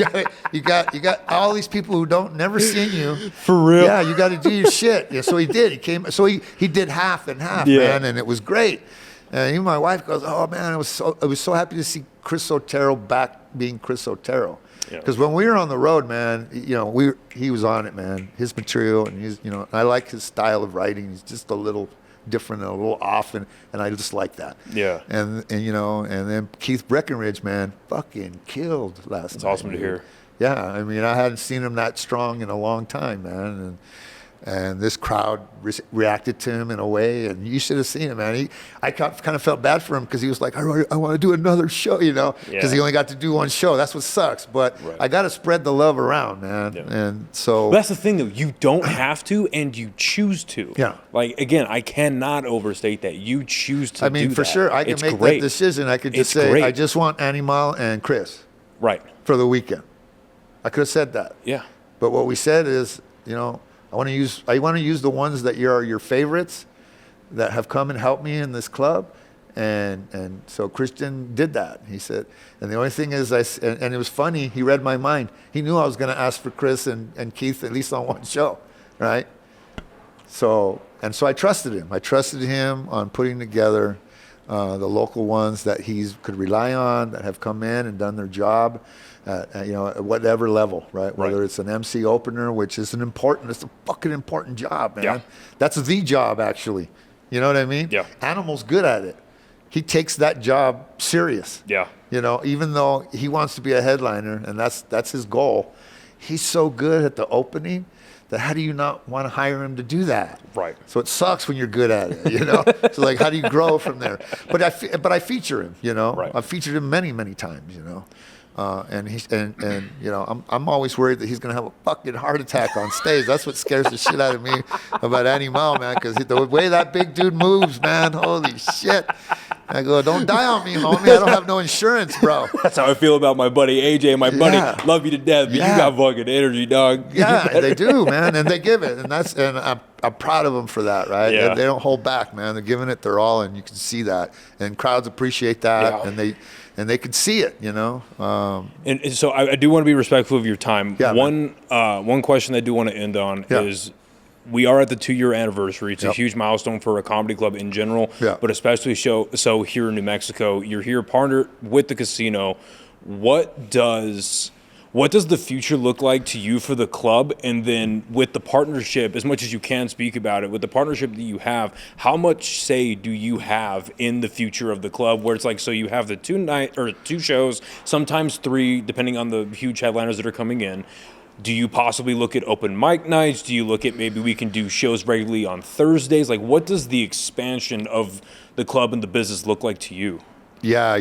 got all these people who never seen you. For real? Yeah, you got to do your shit. Yeah, so he did. He came. So he did half and half, man, and it was great. And even my wife goes, "Oh man, I was so happy to see Chris Otero back being Chris Otero." Because when we were on the road, man, he was on it, man. His material, and I like his style of writing. He's just a little different and a little off, and I just like that. Yeah. And then Keith Breckenridge, man, fucking killed last night. It's awesome to hear. Yeah, I mean, I hadn't seen him that strong in a long time, man, and this crowd reacted to him in a way, and you should have seen him, man. I kind of felt bad for him because he was like, I want to do another show, because he only got to do one show. That's what sucks. But I got to spread the love around, man. Yeah. And so that's the thing, though. You don't have to, and you choose to. Yeah. Like, again, I cannot overstate that. You choose to. I mean, for sure, I can make that decision. I could just say, I just want Animal and Chris. Right. For the weekend. I could have said that. Yeah. But what we said is, I want to use the ones that are your favorites that have come and helped me in this club. And so Christian did that. He said, and the only thing is, and it was funny, he read my mind. He knew I was going to ask for Chris and Keith at least on one show, right? So I trusted him. I trusted him on putting together the local ones that he could rely on, that have come in and done their job. At whatever level, right? Whether it's an MC opener, which is it's a fucking important job, man. Yeah. That's the job, actually. You know what I mean? Yeah. Animal's good at it. He takes that job serious. Yeah. Even though he wants to be a headliner, and that's his goal, he's so good at the opening that how do you not want to hire him to do that? Right. So it sucks when you're good at it, So like, how do you grow from there? But I feature him, Right. I've featured him many, many times, I'm always worried that he's gonna have a fucking heart attack on stage. That's what scares the shit out of me about Animal, man, because the way that big dude moves, man, holy shit. I go, don't die on me, homie. I don't have no insurance, bro. That's how I feel about my buddy AJ. My buddy, love you to death, but you got fucking energy, dog. Yeah, they do, man, and they give it, and I'm proud of them for that, right? Yeah. They don't hold back, man. They're giving it their all, and you can see that, and crowds appreciate that, and they could see it, And so I do want to be respectful of your time. Yeah, one question I do want to end on is, we are at the 2-year anniversary. It's a huge milestone for a comedy club in general, but especially so here in New Mexico. You're here partnered with the casino. What does the future look like to you for the club? And then with the partnership, as much as you can speak about it, with the partnership that you have, how much say do you have in the future of the club? Where it's like, so you have the 2 shows, sometimes 3, depending on the huge headliners that are coming in. Do you possibly look at open mic nights? Do you look at maybe we can do shows regularly on Thursdays? Like, what does the expansion of the club and the business look like to you? Yeah,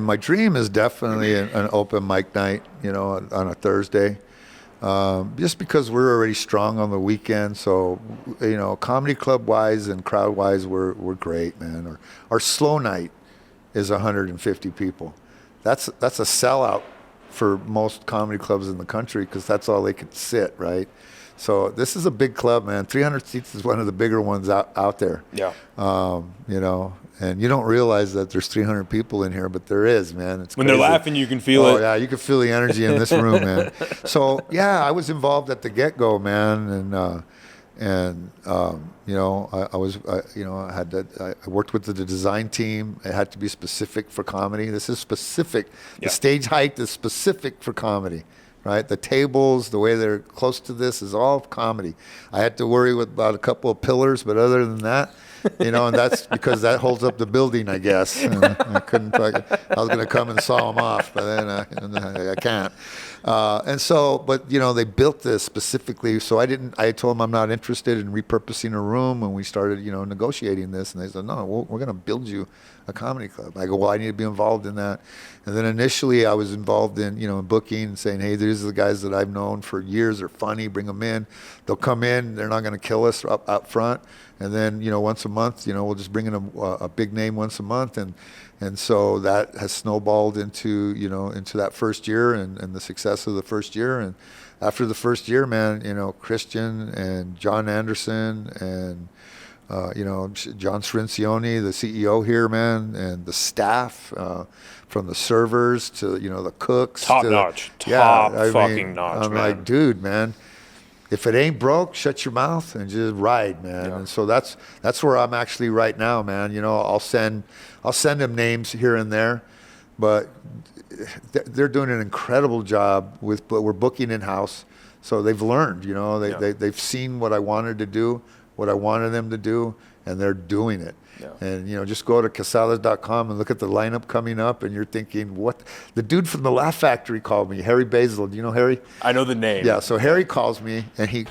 my dream is definitely an open mic night, on a Thursday. Just because we're already strong on the weekend. So, comedy club-wise and crowd-wise, we're great, man. Our slow night is 150 people. That's a sellout for most comedy clubs in the country because that's all they could sit, right? So this is a big club, man. 300 seats is one of the bigger ones out there. Yeah. And you don't realize that there's 300 people in here, but there is, man. It's when crazy. They're laughing, you can feel it. Oh, yeah, you can feel the energy in this room, man. So, yeah, I was involved at the get-go, man, I worked with the design team. It had to be specific for comedy. This is specific. The stage height is specific for comedy, right? The tables, the way they're close to this is all comedy. I had to worry about a couple of pillars, but other than that, and that's because that holds up the building, I guess. I couldn't. I was going to come and saw them off, but then I can't. But they built this specifically. So I told them I'm not interested in repurposing a room. When we started, negotiating this, and they said, no, we're going to build you a comedy club. I go, well, I need to be involved in that. And then initially I was involved in, in booking and saying, hey, these are the guys that I've known for years. They're funny. Bring them in. They'll come in. They're not going to kill us up front. And then, once a month, we'll just bring in a big name once a month. And so that has snowballed into that first year and the success of the first year. And after the first year, man, Christian and John Anderson and John Srincione, the CEO here, man, and the staff, from the servers to, the cooks. Top notch. Fucking notch, I'm man. like, dude, man, if it ain't broke, shut your mouth and just ride, man. And so that's where I'm actually right now, man. I'll send them names here and there, but they're doing an incredible job but we're booking in-house. So they've learned, they've seen what I wanted to do, what I wanted them to do, and they're doing it. Yeah. And, just go to Quezadas.com and look at the lineup coming up, and you're thinking, what? The dude from the Laugh Factory called me, Harry Basil. Do you know Harry? I know the name. Yeah, so Harry calls me, and he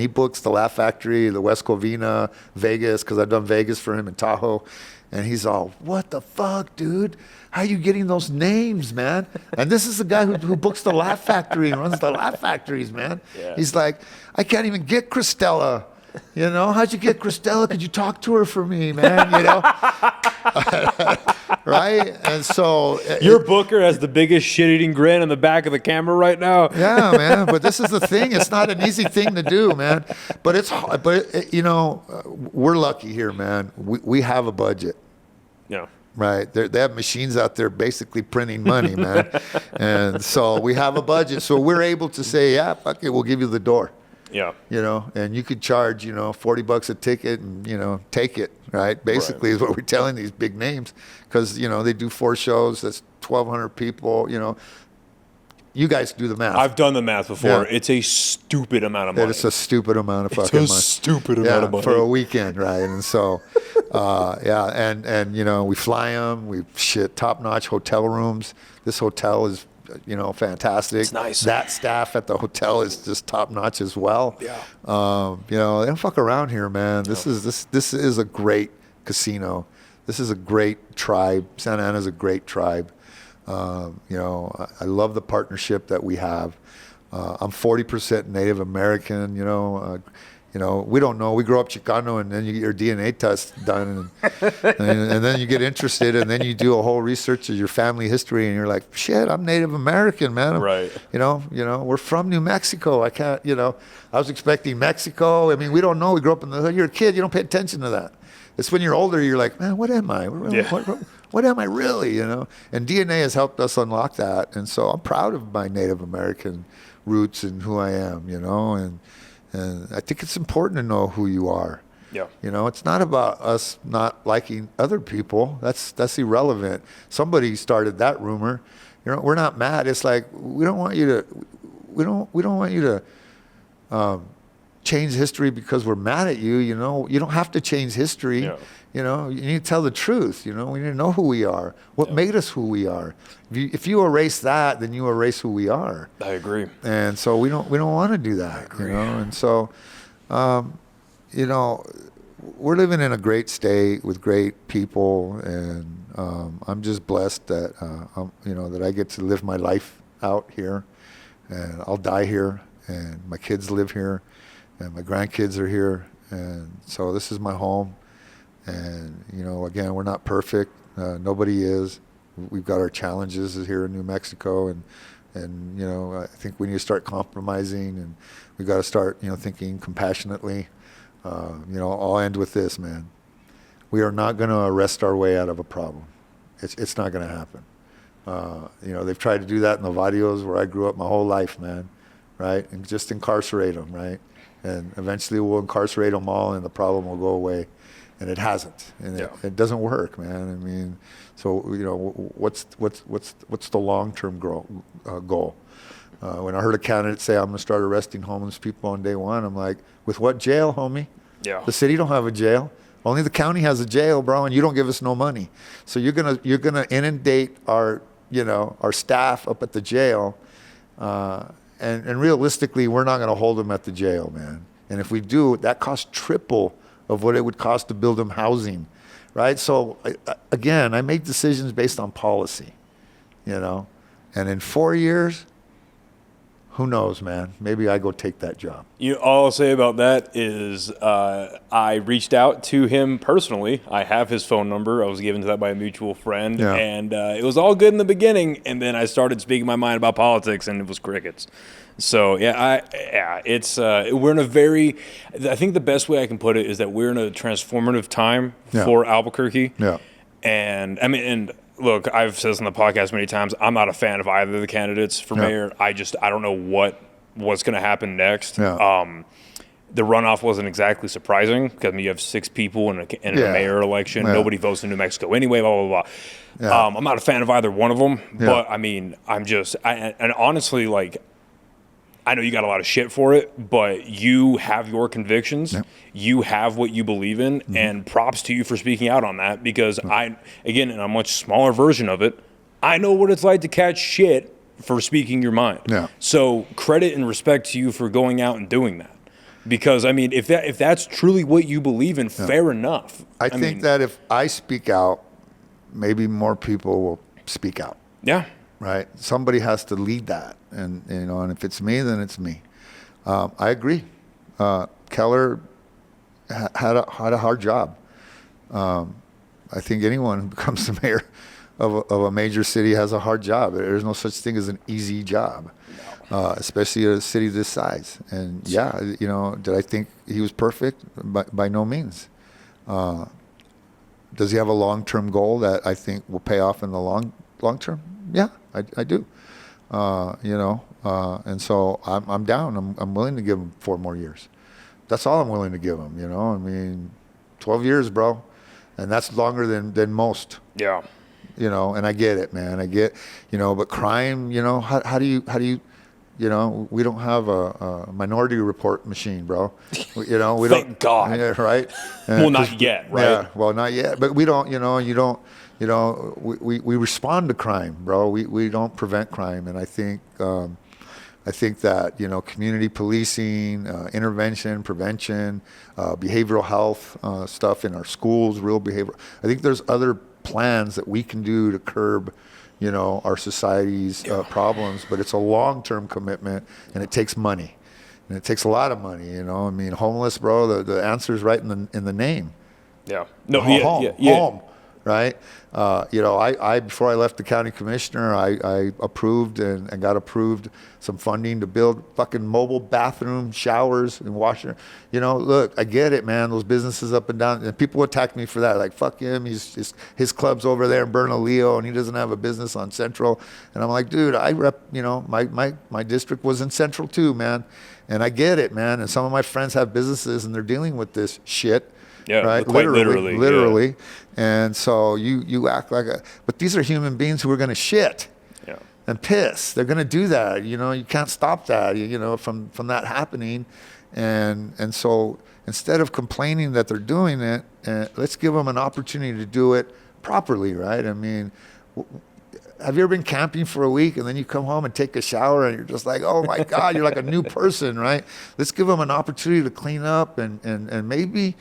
books the Laugh Factory, the West Covina, Vegas, because I've done Vegas for him in Tahoe. And he's all, what the fuck, dude? How are you getting those names, man? And this is the guy who books the Laugh Factory and runs the Laugh Factories, man. Yeah. He's like, I can't even get Christella. How'd you get Christella? Could you talk to her for me, man? Right? And so your booker has the biggest shit-eating grin on the back of the camera right now. Yeah, man. But this is the thing. It's not an easy thing to do, man. But it's hard. But we're lucky here, man. We have a budget. Yeah. Right. They have machines out there basically printing money, man. And so we have a budget. So we're able to say, yeah, fuck it, we'll give you the door. Yeah. And you could charge, $40 a ticket and, take it, right? Basically is what we're telling these big names, because, they do 4 shows. That's 1,200 people, You guys do the math. I've done the math before. Yeah. It's a stupid amount of money. It's a stupid amount of fucking money. It's a stupid amount of money. For a weekend, right? And so, and we fly them. We top-notch hotel rooms. This hotel is, fantastic. It's nice. That staff at the hotel is just top-notch as well. Yeah. They don't fuck around here, man. This is a great casino. This is a great tribe. Santa Ana's a great tribe. I love the partnership that we have. I'm 40% Native American, we don't know. We grow up Chicano, and then you get your DNA test done, and then you get interested, and then you do a whole research of your family history, and you're like, shit, I'm Native American, man. Right. We're from New Mexico. I can't, I was expecting Mexico. I mean, we don't know. We grew up in the hood. You're a kid. You don't pay attention to that. It's when you're older, you're like, man, what am I? What am I really, And DNA has helped us unlock that. And so I'm proud of my Native American roots and who I am, and I think it's important to know who you are. Yeah. It's not about us not liking other people. That's irrelevant. Somebody started that rumor. We're not mad. It's like, we don't want you to change history because we're mad at you. You don't have to change history. Yeah. You need to tell the truth. We need to know who we are. What made us who we are. If you erase that, then you erase who we are. I agree. And so we don't want to do that. I agree. And so, we're living in a great state with great people, and I'm just blessed that that I get to live my life out here, and I'll die here, and my kids live here, and my grandkids are here, and so this is my home. And, again, we're not perfect. Nobody is. We've got our challenges here in New Mexico. And I think we need to start compromising, and we've got to start, thinking compassionately. I'll end with this, man. We are not going to arrest our way out of a problem. It's not going to happen. They've tried to do that in the barrios where I grew up my whole life, man, right? And just incarcerate them, right? And eventually we'll incarcerate them all, and the problem will go away. And it hasn't, and it doesn't work, man. I mean, so what's the long-term goal? When I heard a candidate say, I'm going to start arresting homeless people on day one, I'm like, with what jail, homie? Yeah. The city don't have a jail. Only the county has a jail, bro, and you don't give us no money. So you're gonna inundate our staff up at the jail, and realistically, we're not gonna hold them at the jail, man. And if we do, that costs triple of what it would cost to build them housing, right? So again, I make decisions based on policy, and in 4 years, who knows, man? Maybe I go take that job. All I'll say about that is I reached out to him personally. I have his phone number. I was given to that by a mutual friend. Yeah. And it was all good in the beginning. And then I started speaking my mind about politics, and it was crickets. So, it's we're in a very – I think the best way I can put it is that we're in a transformative time for Albuquerque. Yeah. And, I mean – and look, I've said this on the podcast many times. I'm not a fan of either of the candidates for mayor. I don't know what's going to happen next. Yeah. The runoff wasn't exactly surprising because you have 6 people in a mayor election. Yeah. Nobody votes in New Mexico anyway, blah, blah, blah. Yeah. I'm not a fan of either one of them. But, I mean, and honestly, like, I know you got a lot of shit for it, but you have your convictions. Yep. You have what you believe in, and props to you for speaking out on that because again, in a much smaller version of it, I know what it's like to catch shit for speaking your mind. Yeah. So credit and respect to you for going out and doing that. Because, I mean, if that's truly what you believe in, fair enough. I think that if I speak out, maybe more people will speak out. Yeah. Right? Somebody has to lead that. And and if it's me, then it's me. I agree. Keller had a hard job. I think anyone who becomes the mayor of a major city has a hard job. There's no such thing as an easy job, especially a city this size. And did I think he was perfect? By no means. Does he have a long-term goal that I think will pay off in the long term? Yeah, I do. And so I'm down. I'm willing to give him 4 more years. That's all I'm willing to give him. I mean, 12 years, bro, and that's longer than most. Yeah. And I get it, man. I get, but crime. How do you, we don't have a minority report machine, bro. We don't. Thank God. Yeah, right. Well, not yet, right? Yeah. Well, not yet. But we don't. You don't. We respond to crime, bro. We don't prevent crime, and I think that community policing, intervention, prevention, behavioral health stuff in our schools, real behavioral. I think there's other plans that we can do to curb, our society's problems, but it's a long-term commitment, and it takes money, and it takes a lot of money. I mean, homeless, bro. The answer is right in the name. Yeah. No. Home. Right. I before I left the county commissioner, I approved and got approved some funding to build fucking mobile bathroom, showers, and washer. Look, I get it, man. Those businesses up and down, and people attack me for that. Like, fuck him. His club's over there in Bernalillo, and he doesn't have a business on Central. And I'm like, dude, I rep. My district was in Central too, man. And I get it, man. And some of my friends have businesses, and they're dealing with this shit. Yeah, right. Quite literally. Yeah. And so you act like but these are human beings who are going to shit and piss. They're going to do that. You can't stop that, from that happening. And so instead of complaining that they're doing it, let's give them an opportunity to do it properly, right? I mean, have you ever been camping for a week and then you come home and take a shower and you're just like, oh my God, you're like a new person, right? Let's give them an opportunity to clean up and maybe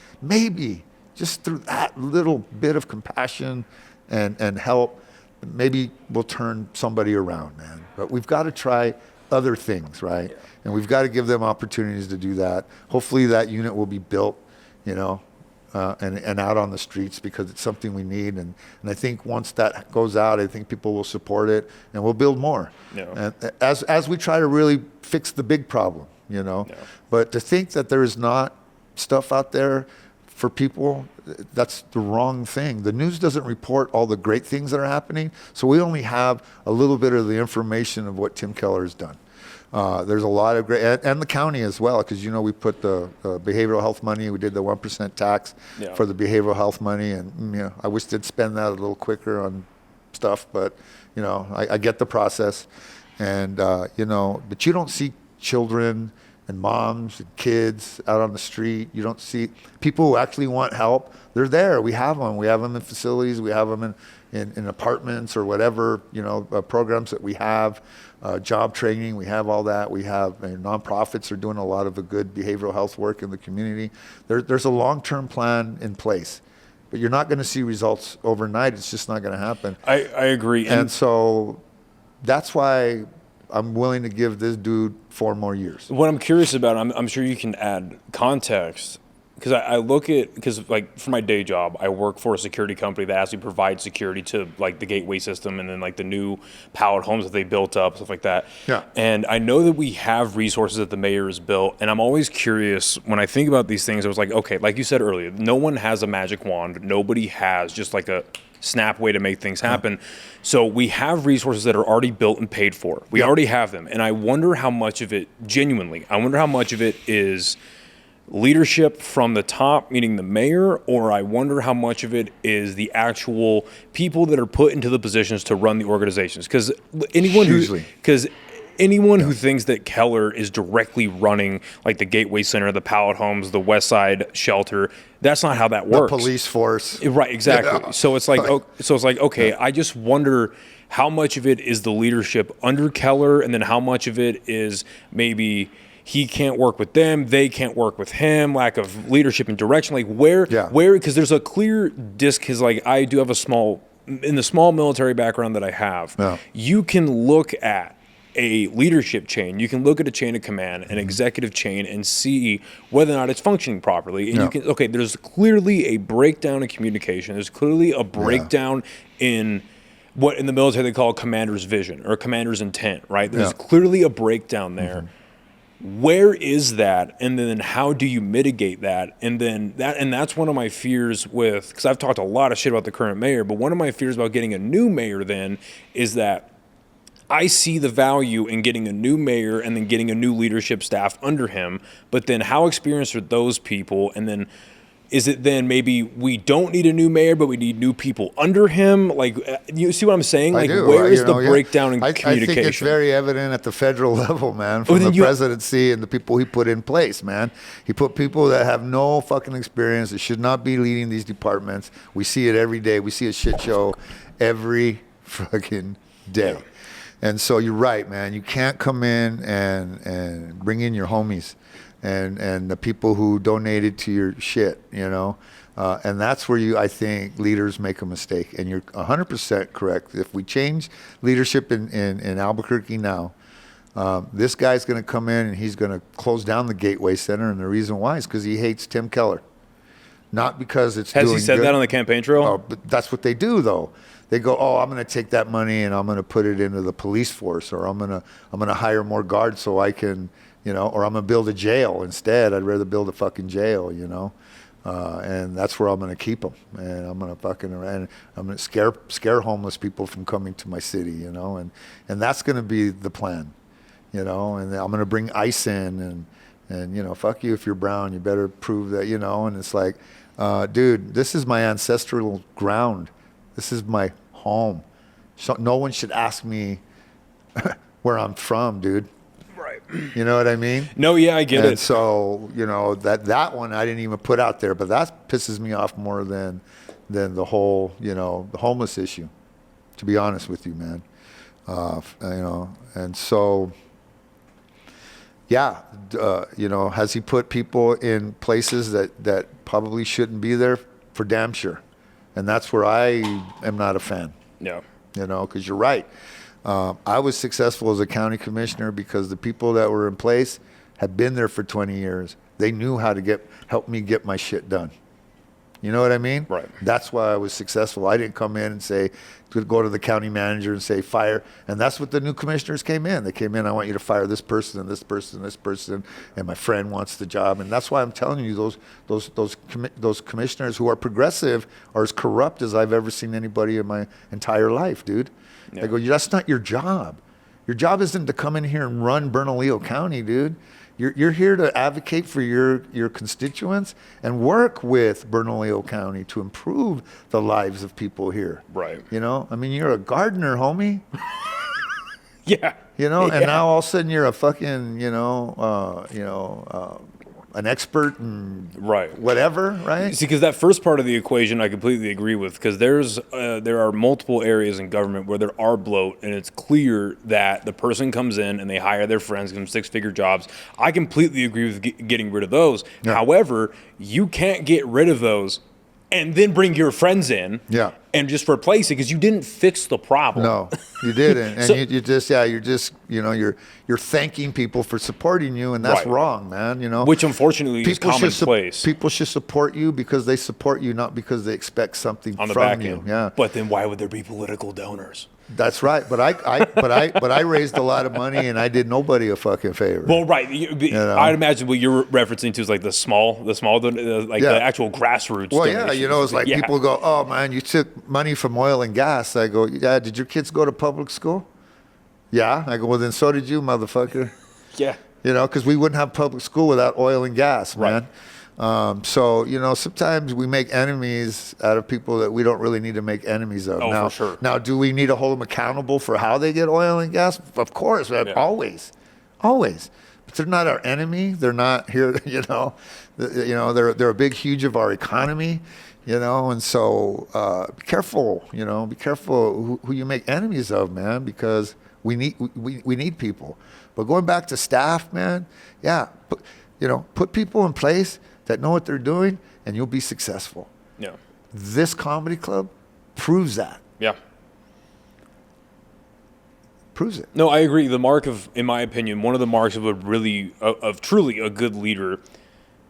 just through that little bit of compassion and help, maybe we'll turn somebody around, man. But we've got to try other things, right? And we've got to give them opportunities to do that. Hopefully that unit will be built, and out on the streets because it's something we need. And I think once that goes out, I think people will support it and we'll build more. Yeah. And as we try to really fix the big problem, Yeah. But to think that there is not stuff out there for people, that's the wrong thing. The news doesn't report all the great things that are happening, so we only have a little bit of the information of what Tim Keller has done. There's a lot of great, and the county as well, because we put the behavioral health money. We did the 1% tax for the behavioral health money, and I wish they'd spend that a little quicker on stuff, but I get the process, and but you don't see children and moms and kids out on the street. You don't see people who actually want help. They're there. We have them. We have them in facilities. We have them in apartments or whatever, programs that we have, job training. We have all that. We have nonprofits are doing a lot of the good behavioral health work in the community. There's a long-term plan in place, but you're not going to see results overnight. It's just not going to happen. I agree. And so that's why I'm willing to give this dude 4 more years. What I'm curious about, I'm sure you can add context, because I look at, because like for my day job, I work for a security company that actually provides security to like the gateway system and then like the new pallet homes that they built up, stuff like that. Yeah. And I know that we have resources that the mayor has built, and I'm always curious when I think about these things. I was like, okay, like you said earlier, no one has a magic wand. Nobody has just like a snap way to make things happen. So we have resources that are already built and paid for. We already have them. And I wonder how much of it, genuinely, I wonder how much of it is leadership from the top, meaning the mayor, or I wonder how much of it is the actual people that are put into the positions to run the organizations. Because anyone who thinks that Keller is directly running like the Gateway Center, the pallet homes, the West Side shelter, that's not how that works. The police force. Right, exactly. Yeah. So it's like, okay, I just wonder how much of it is the leadership under Keller, and then how much of it is maybe he can't work with them, they can't work with him, lack of leadership and direction. Like where, because there's a clear disc, because like I do have in the small military background that I have, you can look at a leadership chain, you can look at a chain of command, an executive chain, and see whether or not it's functioning properly. And you can, there's clearly a breakdown in communication. There's clearly a breakdown in what in the military they call a commander's vision or a commander's intent, right? There's clearly a breakdown there. Where is that? And then how do you mitigate that? And then that's one of my fears with, because I've talked a lot of shit about the current mayor, but one of my fears about getting a new mayor then is that I see the value in getting a new mayor and then getting a new leadership staff under him, but then how experienced are those people? And then is it then maybe we don't need a new mayor, but we need new people under him? Like, you see what I'm saying? Like, where is the breakdown in communication? I think it's very evident at the federal level, man, from the presidency and the people he put in place, man. He put people that have no fucking experience, that should not be leading these departments. We see it every day. We see a shit show every fucking day. Yeah. And so you're right, man. You can't come in and bring in your homies and the people who donated to your shit, you know. And that's where I think leaders make a mistake. And you're 100% correct. If we change leadership in Albuquerque now, this guy's going to come in and he's going to close down the Gateway Center. And the reason why is because he hates Tim Keller. Not because it's Has he said that on the campaign trail? Oh, but that's what they do, though. They go, I'm going to take that money and I'm going to put it into the police force, or I'm going to hire more guards so I can, you know, or I'm going to build a jail instead. I'd rather build a fucking jail, you know, and that's where I'm going to keep them. And I'm going to scare homeless people from coming to my city, you know, and that's going to be the plan, you know. And I'm going to bring ICE in and you know, fuck you if you're brown, you better prove that, you know. And it's like, dude, this is my ancestral ground. This is my home. So no one should ask me where I'm from, dude. Right. You know what I mean? No, yeah, I get it. And so, you know, that one I didn't even put out there, but that pisses me off more than the whole, you know, the homeless issue, to be honest with you, man. You know, and so, yeah, you know, has he put people in places that probably shouldn't be there? For damn sure. And that's where I am not a fan. Yeah. You know, because you're right. I was successful as a county commissioner because the people that were in place had been there for 20 years. They knew how to help me get my shit done. You know what I mean? Right. That's why I was successful. I didn't come in and go to the county manager and say, fire. And that's what the new commissioners came in. They came in, I want you to fire this person and this person and this person, and my friend wants the job. And that's why I'm telling you, those commissioners who are progressive are as corrupt as I've ever seen anybody in my entire life, dude. Yeah. They go, that's not your job. Your job isn't to come in here and run Bernalillo County, dude. You're here to advocate for your constituents and work with Bernalillo County to improve the lives of people here. Right. You know, I mean, you're a gardener, homie. Yeah. You know, and now all of a sudden you're a fucking, an expert in whatever, right? See, because that first part of the equation I completely agree with, because there are multiple areas in government where there are bloat, and it's clear that the person comes in and they hire their friends, give them six-figure jobs. I completely agree with getting rid of those. Yeah. However, you can't get rid of those and then bring your friends in and just replace it because you didn't fix the problem. No, you didn't. And So- you're just, you're thanking people for supporting you, and that's wrong, man, Which unfortunately is commonplace. People should support you because they support you, not because they expect something on the from back you. end. Yeah. But then why would there be political donors? That's right. But I raised a lot of money, and I did nobody a fucking favor. Well, right. I'd imagine what you're referencing to is like the actual grassroots. Well, donations. it's like people go, "Oh man, you took money from oil and gas." I go, "Yeah, did your kids go to public school?" Yeah. I go, "Well, then so did you, motherfucker." Yeah. Because we wouldn't have public school without oil and gas, man. So, sometimes we make enemies out of people that we don't really need to make enemies of. Oh, now, for sure. Now, do we need to hold them accountable for how they get oil and gas? Of course, man. Always. But they're not our enemy. They're not here, they're a big, huge of our economy, and so be careful, be careful who you make enemies of, man, because we need people. But going back to staff, man, put people in place that know what they're doing, and you'll be successful. Yeah. This comedy club proves that. Yeah. Proves it. No, I agree. In my opinion, one of the marks of of truly a good leader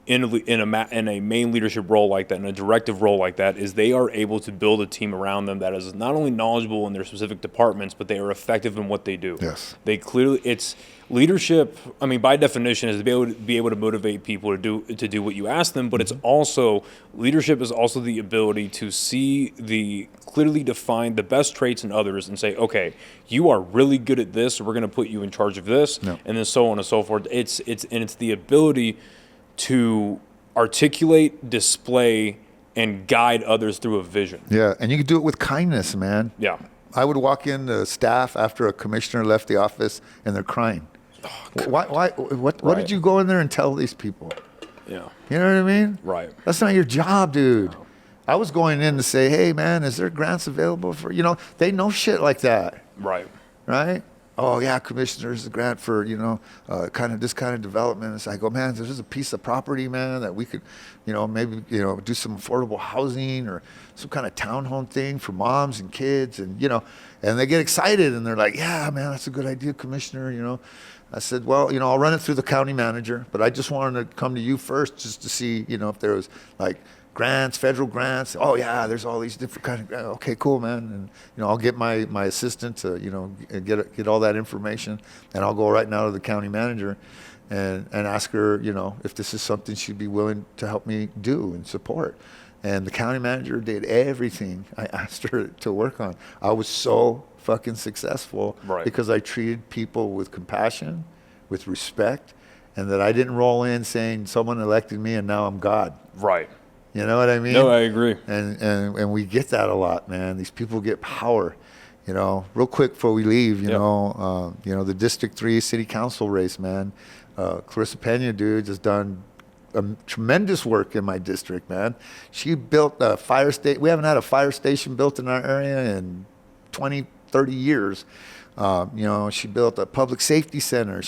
in a main leadership role like that, in a directive role like that, is they are able to build a team around them that is not only knowledgeable in their specific departments, but they are effective in what they do. Yes. It's leadership. I mean, by definition, is to be able to motivate people to do what you ask them. But it's also leadership is also the ability to clearly define the best traits in others and say, okay, you are really good at this, so we're going to put you in charge of this, and then so on and so forth. It's the ability to articulate, display, and guide others through a vision. Yeah, and you can do it with kindness, man. Yeah. I would walk into staff after a commissioner left the office, and they're crying. What did you go in there and tell these people? Yeah. You know what I mean? Right. That's not your job, dude. No. I was going in to say, hey, man, is there grants available for, they know shit like that. Right. Right? Oh, yeah, commissioner, there's a grant for, this kind of development. And so I go, man, there's a piece of property, man, that we could, maybe, do some affordable housing or some kind of townhome thing for moms and kids. And, and they get excited and they're like, yeah, man, that's a good idea, commissioner, I said, well, I'll run it through the county manager, but I just wanted to come to you first just to see, if there was like grants, federal grants. Oh yeah, there's all these different kind of grants. Okay, cool, man. And I'll get my assistant to get all that information, and I'll go right now to the county manager, and ask her if this is something she'd be willing to help me do and support. And the county manager did everything I asked her to work on. I was so fucking successful because I treated people with compassion, with respect, and that I didn't roll in saying someone elected me and now I'm God. Right. You know what I mean? No, I agree. And we get that a lot, man. These people get power. Real quick before we leave, the District 3 City Council race, man. Clarissa Pena, dude, has done tremendous work in my district, man. She built a fire station. We haven't had a fire station built in our area in 20, 30 years. She built a public safety center.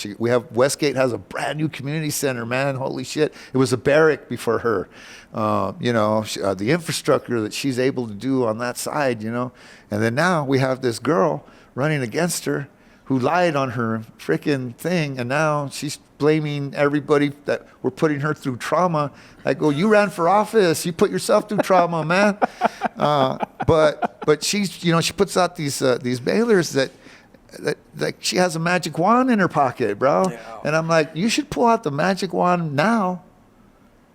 Westgate has a brand new community center, man. Holy shit. It was a barrack before her. The infrastructure that she's able to do on that side, And then now we have this girl running against her who lied on her freaking thing, and now she's blaming everybody that we're putting her through trauma. I go, you ran for office. You put yourself through trauma, man. But she's, she puts out these mailers that she has a magic wand in her pocket, bro. Yeah. And I'm like, you should pull out the magic wand now,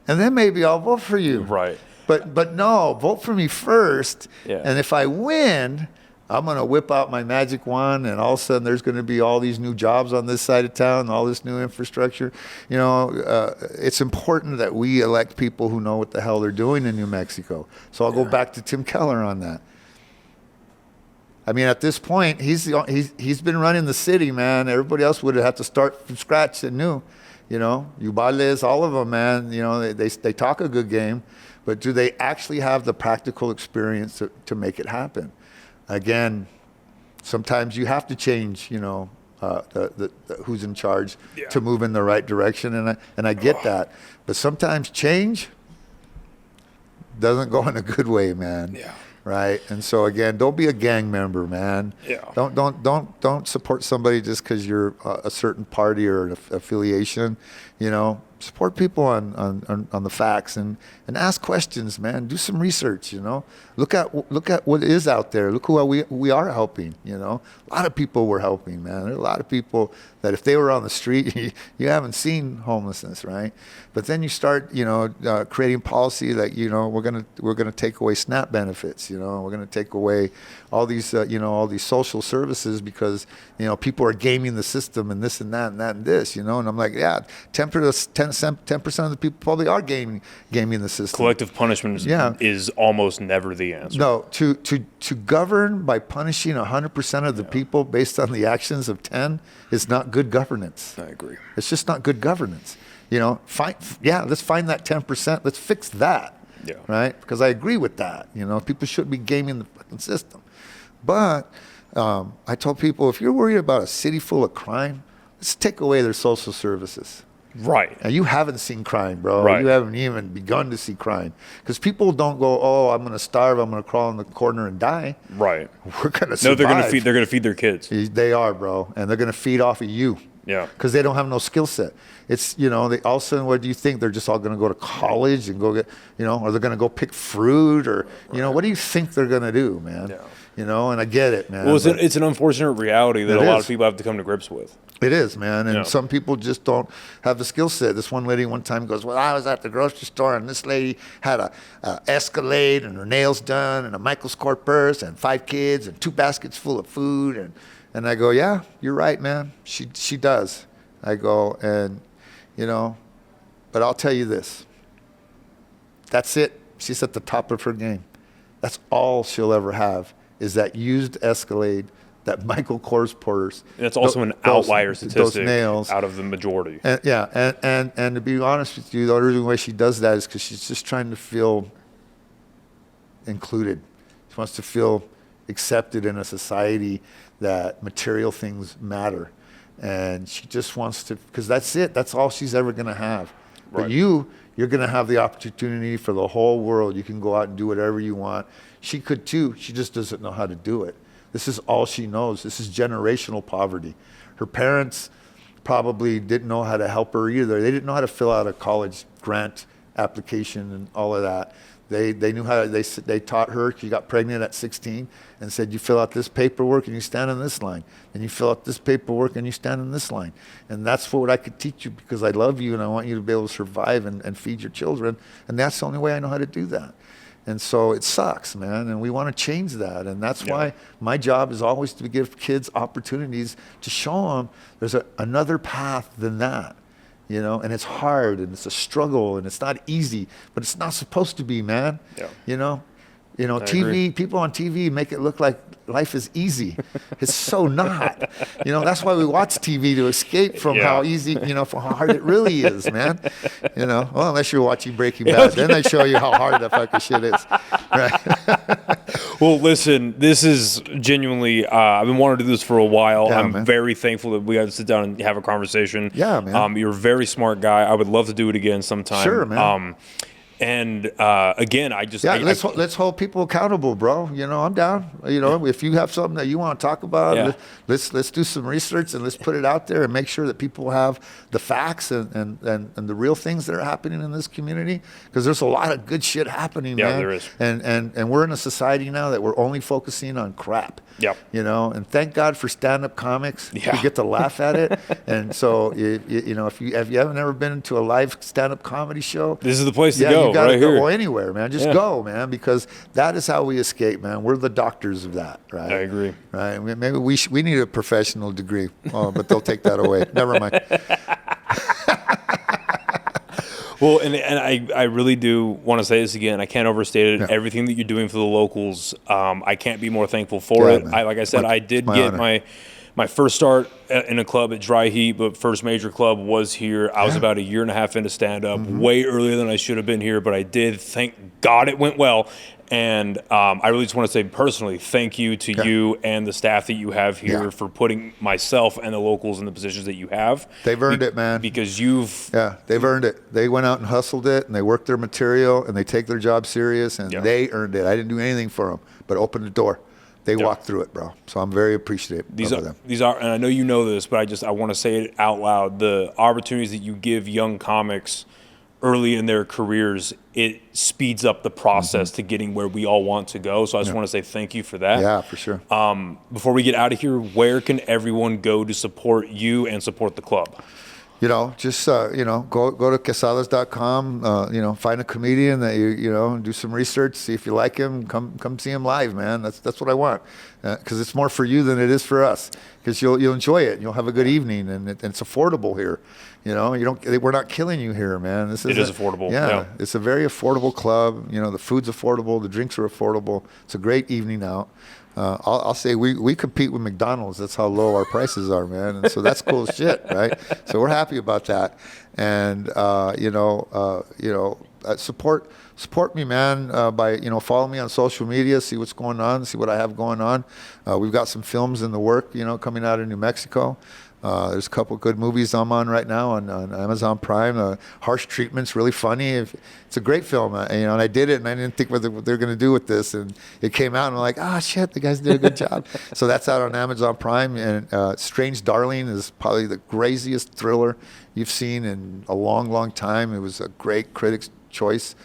and then maybe I'll vote for you. Right. But no, vote for me first. Yeah. And if I win, I'm going to whip out my magic wand, and all of a sudden there's going to be all these new jobs on this side of town and all this new infrastructure. It's important that we elect people who know what the hell they're doing in New Mexico. So I'll go back to Tim Keller on that. I mean, at this point, he's been running the city, man. Everybody else would have had to start from scratch and new. Ubales, all of them, man. They talk a good game, but do they actually have the practical experience to make it happen? Again, sometimes you have to change, the who's in charge to move in the right direction, and I get that. But sometimes change doesn't go in a good way, man. Yeah. Right. And so again, don't be a gang member, man. Yeah. Don't support somebody just because you're a certain party or an affiliation. You know, support people on the facts and ask questions, man. Do some research. You know, look at what is out there. Look who we are helping. You know, a lot of people we're helping, man. There's a lot of people that if they were on the street, you haven't seen homelessness, right? But then you start, you know, creating policy that, you know, we're gonna take away SNAP benefits. You know, we're gonna take away all these you know, all these social services because, you know, people are gaming the system and this and that and that and this. You know, and I'm like, yeah, 10% of the people probably are gaming the system. Collective punishment is almost never the answer. No, to govern by punishing 100% of the people based on the actions of 10 is not good governance. I agree. It's just not good governance. You know, let's find that 10%. Let's fix that. Yeah. Right? Because I agree with that. You know, people shouldn't be gaming the fucking system. But I told people, if you're worried about a city full of crime, let's take away their social services. Right. And you haven't seen crime, bro. Right. You haven't even begun to see crime. Because people don't go, oh, I'm going to starve. I'm going to crawl in the corner and die. Right. We're going to survive. No, they're going to feed their kids. They are, bro. And they're going to feed off of you. Yeah. Because they don't have no skill set. It's, you know, they all of a sudden, what do you think? They're just all going to go to college and go get, you know, or they're going to go pick fruit or, you know, what do you think they're going to do, man? Yeah. You know, and I get it, man. Well, it's an unfortunate reality that a lot of people have to come to grips with. It is, man. And some people just don't have the skill set. This one lady one time goes, well, I was at the grocery store and this lady had a Escalade and her nails done and a Michael Kors purse and 5 kids and 2 baskets full of food. And I go, yeah, you're right, man. She does. I go, and, you know, but I'll tell you this. That's it. She's at the top of her game. That's all she'll ever have is that used Escalade, that Michael Kors purse. And it's also an outlier statistic those nails. Out of the majority. And, yeah, and to be honest with you, the only reason why she does that is because she's just trying to feel included. She wants to feel accepted in a society that material things matter. And she just wants to, because that's it. That's all she's ever going to have. Right. But you're going to have the opportunity for the whole world. You can go out and do whatever you want. She could too. She just doesn't know how to do it. This is all she knows. This is generational poverty. Her parents probably didn't know how to help her either. They didn't know how to fill out a college grant application and all of that. They knew how to, they taught her. She got pregnant at 16 and said, you fill out this paperwork and you stand in this line. And you fill out this paperwork and you stand in this line. And that's what I could teach you because I love you and I want you to be able to survive and feed your children. And that's the only way I know how to do that. And so it sucks, man, and we want to change that. And that's why my job is always to give kids opportunities to show them there's another path than that, you know, and it's hard and it's a struggle and it's not easy, but it's not supposed to be, man. Yeah. You know, TV, people on TV make it look like life is easy. It's so not. You know, that's why we watch TV, to escape from how easy, you know, from how hard it really is, man. You know, well, unless you're watching Breaking Bad, then they show you how hard the fucking shit is. Right. Well, listen, this is genuinely, I've been wanting to do this for a while. Yeah, I'm very thankful that we got to sit down and have a conversation. Yeah, man. You're a very smart guy. I would love to do it again sometime. Sure, man. And again, let's hold people accountable, bro. You know, I'm down. You know, if you have something that you want to talk about, let's do some research and let's put it out there and make sure that people have the facts and the real things that are happening in this community. Because there's a lot of good shit happening, man. Yeah, there is. And we're in a society now that we're only focusing on crap. Yep. You know, and thank God for stand-up comics. Yeah. We get to laugh at it. And so, you know, if you haven't ever been to a live stand-up comedy show, this is the place to go. You gotta right go here. anywhere, man. Just go, man, because that is how we escape, man. We're the doctors of that, right? I agree. Right? Maybe we need a professional degree, but they'll take that away. Never mind. Well, and I really do want to say this again. I can't overstate it. Yeah. Everything that you're doing for the locals, I can't be more thankful for it. Like I said, I did get My first start in a club at Dry Heat, but first major club was here. I was about a year and a half into stand-up, way earlier than I should have been here, but I did. Thank God it went well. And I really just want to say personally, thank you to you and the staff that you have here for putting myself and the locals in the positions that you have. They've earned it, man. Because you've... Yeah, they've earned it. They went out and hustled it, and they worked their material, and they take their job serious, and they earned it. I didn't do anything for them, but open the door. They walked through it, bro. So I'm very appreciative of them. These are, and I know you know this, but I want to say it out loud. The opportunities that you give young comics early in their careers, it speeds up the process to getting where we all want to go. So I just want to say thank you for that. Yeah, for sure. Before we get out of here, where can everyone go to support you and support the club? You know, just, go to quesadas.com, find a comedian that do some research, see if you like him, come see him live, man. That's what I want. Cause it's more for you than it is for us, cause you'll enjoy it and you'll have a good evening, and it's affordable here. We're not killing you here, man. It is affordable. Yeah. It's a very affordable club. The food's affordable. The drinks are affordable. It's a great evening out. I'll say we compete with McDonald's. That's how low our prices are, man. And so that's cool as shit, right? So we're happy about that. And support me, man, by follow me on social media, see what's going on, see what I have going on. We've got some films in the work, coming out of New Mexico. There's a couple good movies I'm on right now on Amazon Prime. Harsh Treatment's really funny. It's a great film, and I did it, and I didn't think what they're going to do with this, and it came out, and I'm like, shit, the guys did a good job. So that's out on Amazon Prime, and Strange Darling is probably the craziest thriller you've seen in a long, long time. It was a great Critics' Choice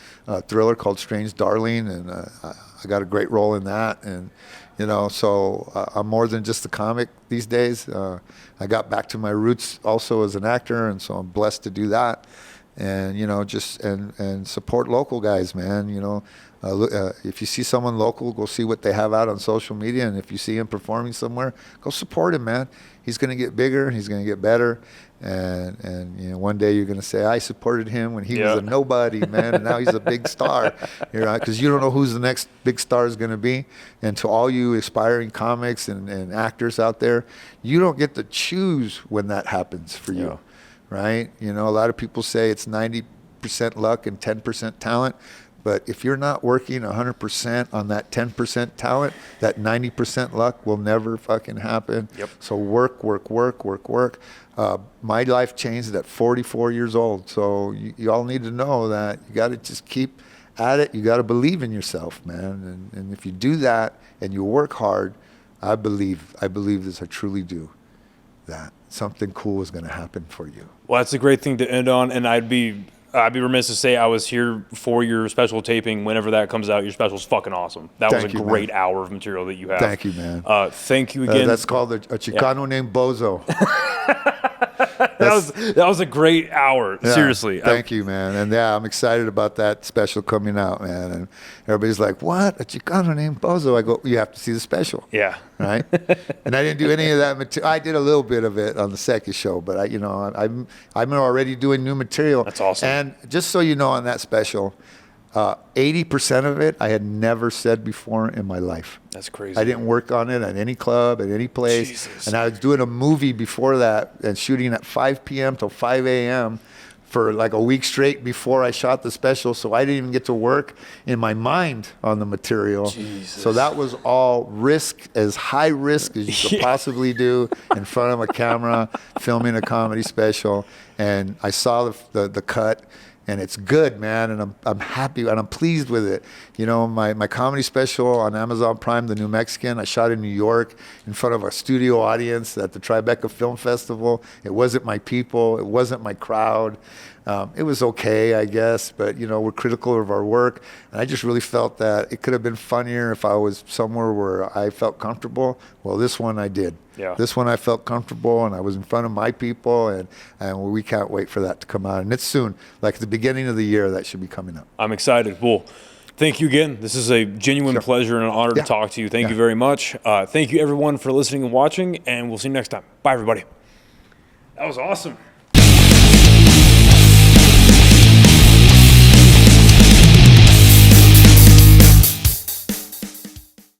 thriller called Strange Darling, and I got a great role in that, and so I'm more than just a comic these days. I got back to my roots also as an actor, and so I'm blessed to do that. And and support local guys, man. If you see someone local, go see what they have out on social media, and if you see him performing somewhere, go support him, man. He's going to get bigger, he's going to get better, and one day you're going to say, I supported him when he was a nobody, man, and now he's a big star. Because you don't know who's the next big star is going to be. And to all you aspiring comics and actors out there, you don't get to choose when that happens for you, right? A lot of people say it's 90% luck and 10% talent. But if you're not working 100% on that 10% talent, that 90% luck will never fucking happen. So work. My life changed at 44 years old. So you all need to know that you got to just keep at it. You got to believe in yourself, man. And if you do that and you work hard, I believe this, I truly do, that something cool is going to happen for you. Well, that's a great thing to end on, and I'd be remiss to say I was here for your special taping. Whenever that comes out, your special's fucking awesome. That was a great hour of material that you have. Thank you, man. Thank you again. That's called a Chicano named Bozo. That was a great hour. Seriously. Thank you, man. And I'm excited about that special coming out, man. And everybody's like, what? A Chicano named Bozo? I go, you have to see the special. Yeah. Right? And I didn't do any of that material. I did a little bit of it on the second show, but I'm already doing new material. That's awesome. And just so you know, on that special, 80% of it I had never said before in my life. That's crazy. I didn't work on it at any club, at any place. Jesus. And I was doing a movie before that and shooting at 5 p.m. till 5 a.m. for like a week straight before I shot the special. So I didn't even get to work in my mind on the material. Jesus. So that was all as high risk as you could possibly do in front of a camera, filming a comedy special. And I saw the cut. And it's good, man, and I'm happy and I'm pleased with it. My comedy special on Amazon Prime, The New Mexican, I shot in New York in front of a studio audience at the Tribeca Film Festival. It wasn't my people. It wasn't my crowd. It was okay, I guess, but we're critical of our work, and I just really felt that it could have been funnier if I was somewhere where I felt comfortable. Well, this one I did. Yeah. This one I felt comfortable, and I was in front of my people, and we can't wait for that to come out. And it's soon, like at the beginning of the year, that should be coming up. I'm excited. Well, thank you again. This is a genuine pleasure and an honor to talk to you. Thank you very much. Thank you, everyone, for listening and watching, and we'll see you next time. Bye, everybody. That was awesome.